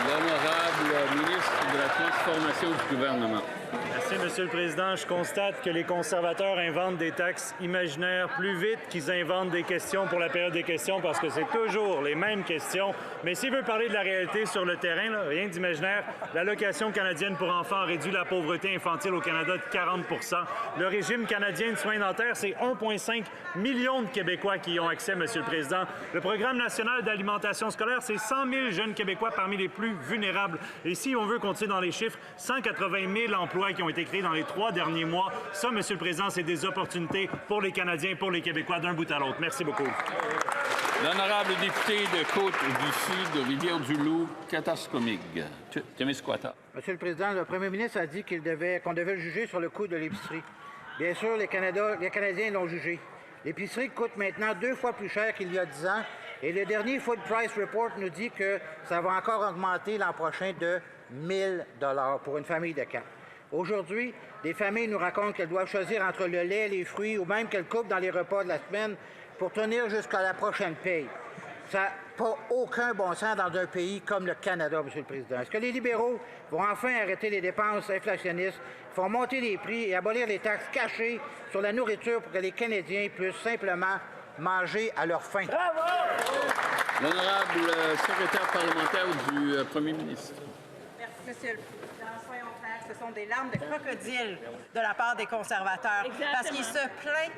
L'honorable ministre de la Transformation du gouvernement.
Merci, Monsieur le Président. Je constate que les conservateurs inventent des taxes imaginaires plus vite qu'ils inventent des questions pour la période des questions parce que c'est toujours les mêmes questions. Mais s'il veut parler de la réalité sur le terrain, là, rien d'imaginaire, l'allocation canadienne pour enfants réduit la pauvreté infantile au Canada de 40 %. Le régime canadien de soins dentaires, c'est 1,5 million de Québécois qui y ont accès, Monsieur le Président. Le programme national d'alimentation scolaire, c'est 100 000 jeunes Québécois parmi les plus vulnérables. Et si on veut continuer dans les chiffres, 180 000 emplois qui ont été créés dans les 3 derniers mois. Ça, Monsieur le Président, c'est des opportunités pour les Canadiens, pour les Québécois, d'un bout à l'autre. Merci beaucoup.
L'honorable député de Côte-du-Sud, de Rivière-du-Loup, Kataskomig. Témiscouata.
Monsieur le Président, le premier ministre a dit qu'on devait le juger sur le coût de l'épicerie. Bien sûr, les Canadiens l'ont jugé. L'épicerie coûte maintenant 2 fois plus cher qu'il y a 10 ans et le dernier Food Price Report nous dit que ça va encore augmenter l'an prochain de 1 000 pour une famille de 4. Aujourd'hui, des familles nous racontent qu'elles doivent choisir entre le lait, les fruits ou même qu'elles coupent dans les repas de la semaine pour tenir jusqu'à la prochaine paye. Ça n'a pas aucun bon sens dans un pays comme le Canada, Monsieur le Président. Est-ce que les libéraux vont enfin arrêter les dépenses inflationnistes, font monter les prix et abolir les taxes cachées sur la nourriture pour que les Canadiens puissent simplement manger à leur faim?
L'honorable secrétaire parlementaire du Premier ministre.
Merci, Monsieur le Président. Soyons clairs, ce sont des larmes de crocodile de la part des conservateurs. Exactement. Parce qu'ils se plaignent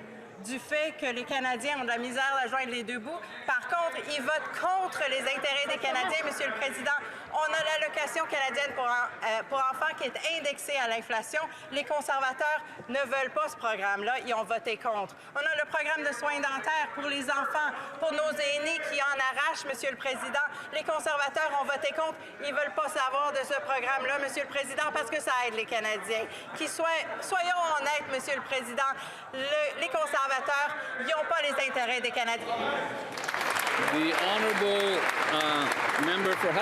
du fait que les Canadiens ont de la misère à joindre les deux bouts. Par contre, ils votent contre les intérêts des Canadiens, Monsieur le Président. On a l'allocation canadienne pour enfants qui est indexée à l'inflation. Les conservateurs ne veulent pas ce programme-là. Ils ont voté contre. On a le programme de soins dentaires pour les enfants, pour nos aînés qui en arrachent, Monsieur le Président. Les conservateurs ont voté contre. Ils ne veulent pas savoir de ce programme-là, Monsieur le Président, parce que ça aide les Canadiens. Soyons honnêtes, Monsieur le Président. Les conservateurs, ils n'ont pas les intérêts des Canadiens.
The honorable member for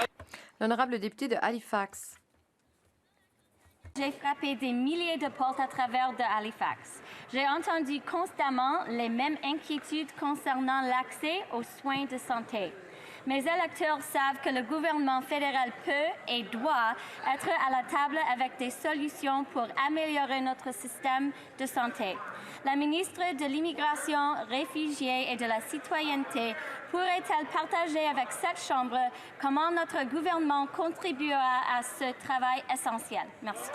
L'honorable député de Halifax.
J'ai frappé des milliers de portes à travers de Halifax. J'ai entendu constamment les mêmes inquiétudes concernant l'accès aux soins de santé. Mes électeurs savent que le gouvernement fédéral peut et doit être à la table avec des solutions pour améliorer notre système de santé. La ministre de l'Immigration, Réfugiés et de la Citoyenneté pourrait-elle partager avec cette Chambre comment notre gouvernement contribuera à ce travail essentiel? Merci.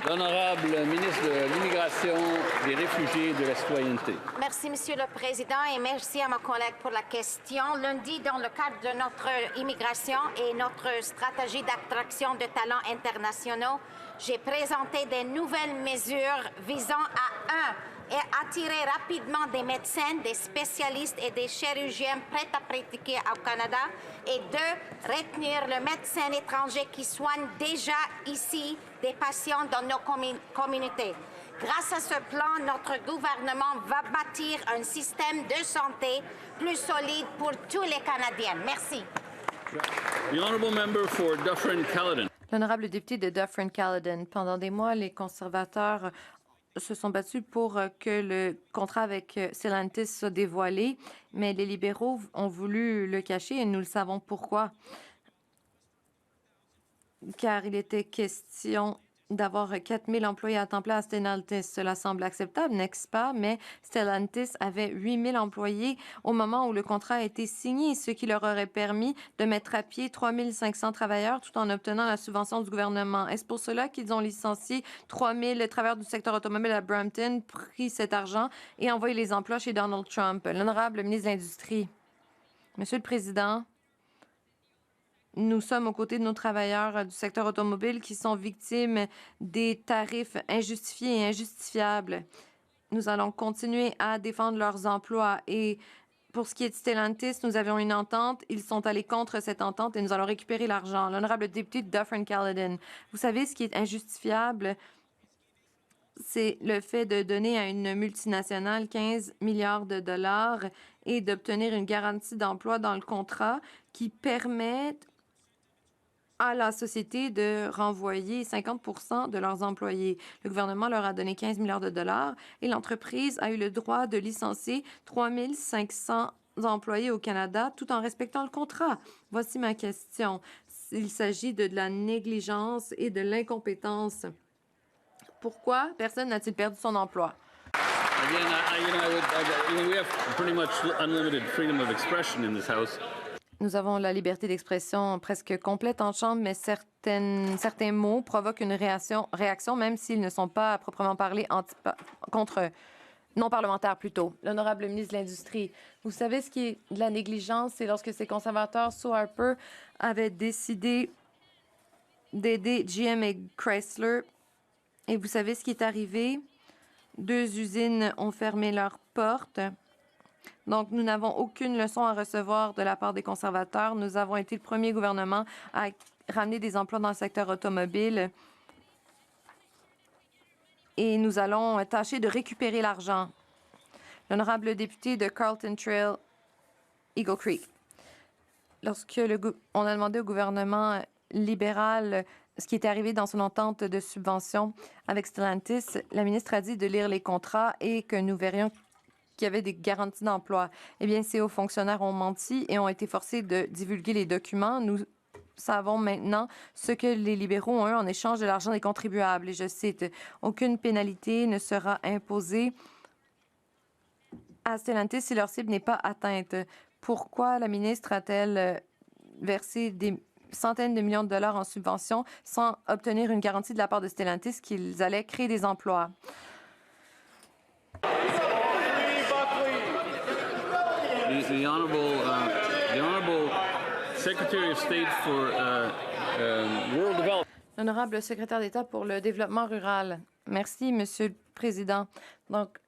L'honorable ministre de l'Immigration, des Réfugiés et de la Citoyenneté.
Merci, Monsieur le Président, et merci à ma collègue pour la question. Lundi, dans le cadre de notre immigration et notre stratégie d'attraction de talents internationaux, j'ai présenté des nouvelles mesures visant à attirer rapidement des médecins, des spécialistes et des chirurgiens prêts à pratiquer au Canada et 2, retenir le médecin étranger qui soigne déjà ici des patients dans nos communautés. Grâce à ce plan, notre gouvernement va bâtir un système de santé plus solide pour tous les Canadiens. Merci.
The honourable member for Dufferin-Caledon.
L'honorable député de Dufferin-Caledon. Pendant des mois, les conservateurs se sont battus pour que le contrat avec Stellantis soit dévoilé, mais les libéraux ont voulu le cacher et nous le savons pourquoi. Car il était question d'avoir 4 000 employés à temps plein à Stellantis. Cela semble acceptable, n'est-ce pas? Mais Stellantis avait 8 000 employés au moment où le contrat a été signé, ce qui leur aurait permis de mettre à pied 3 500 travailleurs tout en obtenant la subvention du gouvernement. Est-ce pour cela qu'ils ont licencié 3 000 travailleurs du secteur automobile à Brampton, pris cet argent et envoyé les emplois chez Donald Trump? L'honorable ministre de l'Industrie. Monsieur le Président, nous sommes aux côtés de nos travailleurs du secteur automobile qui sont victimes des tarifs injustifiés et injustifiables. Nous allons continuer à défendre leurs emplois. Et pour ce qui est de Stellantis, nous avions une entente. Ils sont allés contre cette entente et nous allons récupérer l'argent. L'honorable député de Dufferin-Caledon. Vous savez ce qui est injustifiable? C'est le fait de donner à une multinationale 15 milliards de dollars et d'obtenir une garantie d'emploi dans le contrat qui permet à la société de renvoyer 50 de leurs employés. Le gouvernement leur a donné 15 milliards de dollars et l'entreprise a eu le droit de licencier 3 500 employés au Canada tout en respectant le contrat. Voici ma question. Il s'agit de la négligence et de l'incompétence
pourquoi personne n'a-t-il perdu son emploi?
Again, we have pretty much unlimited freedom of expression in this House.
Nous avons la liberté d'expression presque complète en Chambre, mais certains mots provoquent une réaction même s'ils ne sont pas à proprement parler contre non parlementaires plutôt. L'honorable ministre de l'Industrie, vous savez ce qui est de la négligence, c'est lorsque ces conservateurs sous Harper avaient décidé d'aider GM et Chrysler. Et vous savez ce qui est arrivé? 2 usines ont fermé leurs portes. Donc, nous n'avons aucune leçon à recevoir de la part des conservateurs. Nous avons été le premier gouvernement à ramener des emplois dans le secteur automobile. Et nous allons tâcher de récupérer l'argent. L'honorable député de Carlton Trail, Eagle Creek. Lorsque on a demandé au gouvernement libéral ce qui était arrivé dans son entente de subvention avec Stellantis, la ministre a dit de lire les contrats et que nous verrions qu'il y avait des garanties d'emploi. Eh bien, ces hauts fonctionnaires ont menti et ont été forcés de divulguer les documents. Nous savons maintenant ce que les libéraux ont eu en échange de l'argent des contribuables. Et je cite, « Aucune pénalité ne sera imposée à Stellantis si leur cible n'est pas atteinte. » Pourquoi la ministre a-t-elle versé des centaines de millions de dollars en subventions sans obtenir une garantie de la part de Stellantis qu'ils allaient créer des emplois?
The honorable Secretary of State for Rural Development.
L'honorable secrétaire d'État pour le développement rural. Merci, Monsieur le Président. Donc,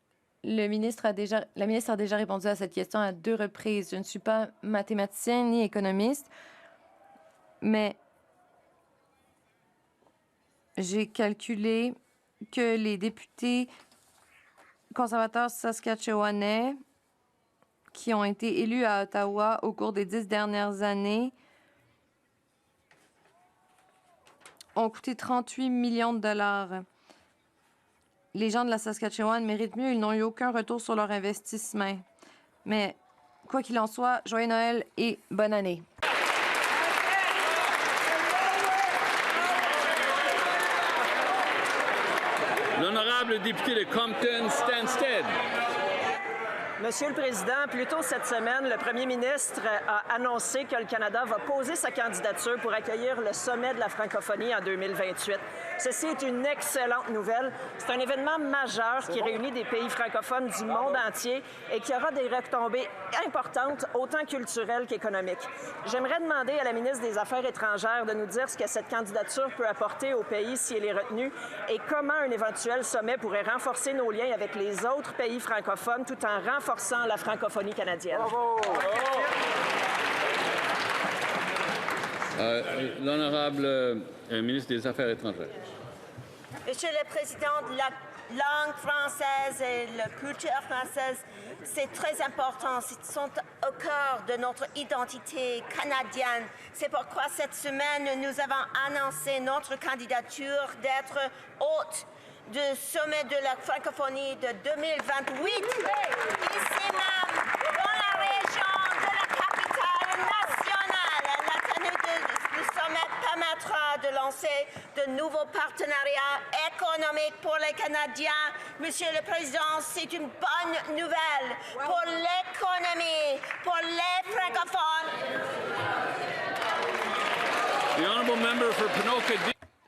la ministre a déjà répondu à cette question à 2 reprises. Je ne suis pas mathématicien ni économiste, mais j'ai calculé que les députés conservateurs saskatchewanais qui ont été élus à Ottawa au cours des 10 dernières années ont coûté 38 millions de dollars. Les gens de la Saskatchewan méritent mieux. Ils n'ont eu aucun retour sur leur investissement. Mais quoi qu'il en soit, joyeux Noël et bonne année.
L'honorable député de Compton, Stansted.
Monsieur le Président, plus tôt cette semaine, le premier ministre a annoncé que le Canada va poser sa candidature pour accueillir le sommet de la francophonie en 2028. Ceci est une excellente nouvelle. C'est un événement majeur qui réunit des pays francophones du monde entier et qui aura des retombées importantes, autant culturelles qu'économiques. J'aimerais demander à la ministre des Affaires étrangères de nous dire ce que cette candidature peut apporter au pays si elle est retenue et comment un éventuel sommet pourrait renforcer nos liens avec les autres pays francophones tout en renforçant la francophonie canadienne.
L'honorable ministre des Affaires étrangères.
Monsieur le Président, la langue française et la culture française, c'est très important. Ils sont au cœur de notre identité canadienne. C'est pourquoi cette semaine, nous avons annoncé notre candidature d'être hôte du sommet de la francophonie de 2028. Ici même, dans la région de la capitale nationale, la tenue du sommet permettra de lancer de nouveaux partenariats économiques pour les Canadiens. Monsieur le Président, c'est une bonne nouvelle pour l'économie, pour les francophones.
The honourable member for Ponoka.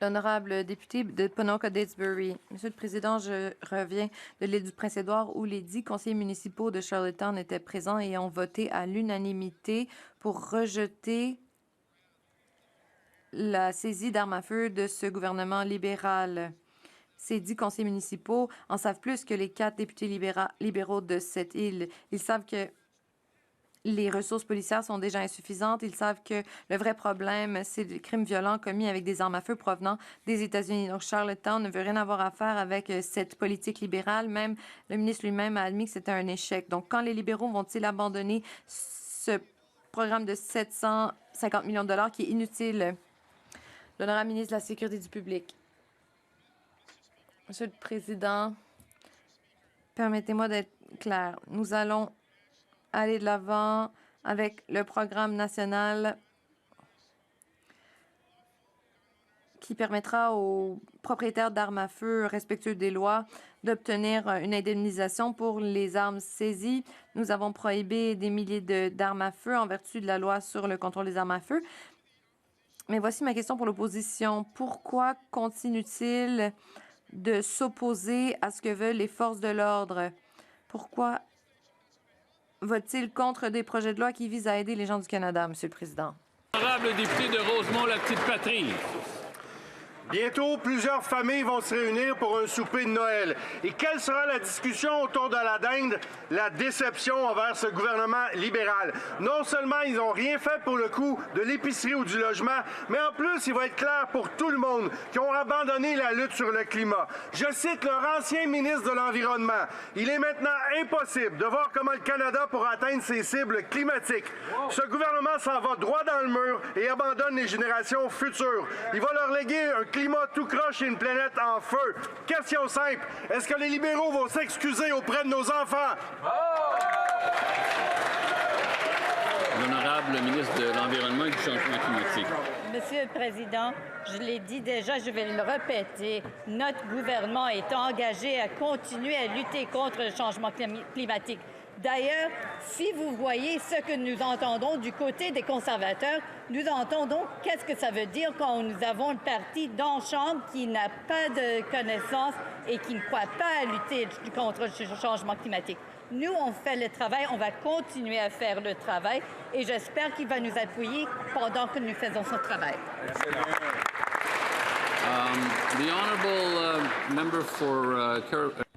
L'honorable député de Ponoka-Didsbury. Monsieur le Président, je reviens de l'île du Prince-Édouard où les 10 conseillers municipaux de Charlottetown étaient présents et ont voté à l'unanimité pour rejeter la saisie d'armes à feu de ce gouvernement libéral. Ces 10 conseillers municipaux en savent plus que les 4 députés libéraux de cette île. Ils savent que les ressources policières sont déjà insuffisantes. Ils savent que le vrai problème, c'est les crimes violents commis avec des armes à feu provenant des États-Unis. Donc, Charlottetown ne veut rien avoir à faire avec cette politique libérale. Même le ministre lui-même a admis que c'était un échec. Donc, quand les libéraux vont-ils abandonner ce programme de 750 millions de dollars qui est inutile? L'honorable ministre de la Sécurité du public. Monsieur le Président, permettez-moi d'être clair. Nous allons aller de l'avant avec le programme national qui permettra aux propriétaires d'armes à feu respectueux des lois d'obtenir une indemnisation pour les armes saisies. Nous avons prohibé des milliers d'armes à feu en vertu de la loi sur le contrôle des armes à feu. Mais voici ma question pour l'opposition. Pourquoi continue-t-il de s'opposer à ce que veulent les forces de l'ordre? Pourquoi vote-t-il contre des projets de loi qui visent à aider les gens du Canada, Monsieur le Président?
Honorable député de Rosemont, la petite patrie.
Bientôt, plusieurs familles vont se réunir pour un souper de Noël. Et quelle sera la discussion autour de la dinde? La déception envers ce gouvernement libéral. Non seulement ils n'ont rien fait pour le coût de l'épicerie ou du logement, mais en plus, il va être clair pour tout le monde qu'ils ont abandonné la lutte sur le climat. Je cite leur ancien ministre de l'Environnement. Il est maintenant impossible de voir comment le Canada pourra atteindre ses cibles climatiques. Ce gouvernement s'en va droit dans le mur et abandonne les générations futures. Il va leur léguer un climat tout croche et une planète en feu. Question simple. Est-ce que les libéraux vont s'excuser auprès de nos enfants?
L'honorable ministre de l'Environnement et du Changement climatique.
Monsieur le Président, je l'ai dit déjà, je vais le répéter, notre gouvernement est engagé à continuer à lutter contre le changement climatique. D'ailleurs, si vous voyez ce que nous entendons du côté des conservateurs, nous entendons qu'est-ce que ça veut dire quand nous avons un parti dans la Chambre qui n'a pas de connaissances et qui ne croit pas à lutter contre le changement climatique. Nous, on fait le travail, on va continuer à faire le travail et j'espère qu'il va nous appuyer pendant que nous faisons ce travail.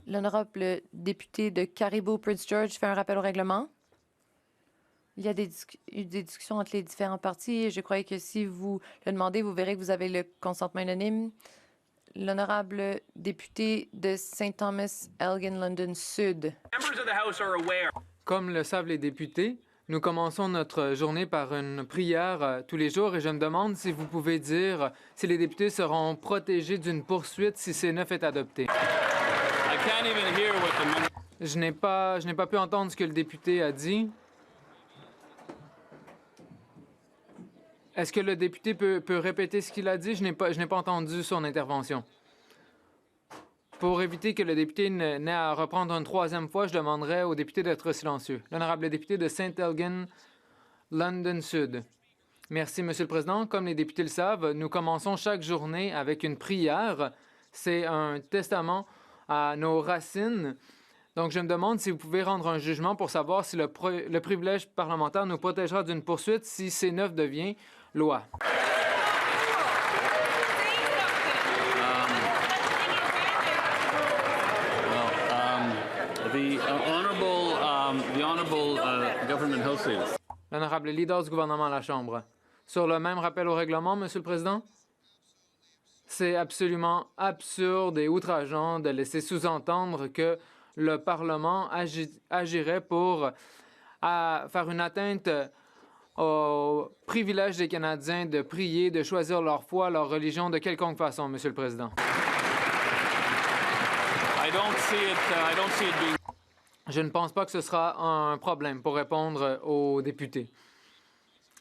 L'honorable député de Caribou-Prince George fait un rappel au règlement. Il y a eu des discussions entre les différents partis et je croyais que si vous le demandez, vous verrez que vous avez le consentement unanime. L'honorable député de St. Thomas, Elgin, London Sud.
Comme le savent les députés, nous commençons notre journée par une prière tous les jours et je me demande si vous pouvez dire si les députés seront protégés d'une poursuite si C9 est adopté. Je n'ai pas pu entendre ce que le député a dit. Est-ce que le député peut répéter ce qu'il a dit? Je n'ai pas entendu son intervention. Pour éviter que le député n'ait à reprendre une troisième fois, je demanderai au député d'être silencieux. L'honorable député de St. Elgin, London Sud. Merci, Monsieur le Président. Comme les députés le savent, nous commençons chaque journée avec une prière. C'est un testament à nos racines. Donc, je me demande si vous pouvez rendre un jugement pour savoir si le privilège parlementaire nous protégera d'une poursuite si C9 devient loi. L'honorable leader du gouvernement à la Chambre. Sur le même rappel au règlement, Monsieur le Président? C'est absolument absurde et outrageant de laisser sous-entendre que le Parlement agirait pour faire une atteinte au privilège des Canadiens de prier, de choisir leur foi, leur religion de quelconque façon, Monsieur le Président. Je ne pense pas que ce sera un problème pour répondre aux députés.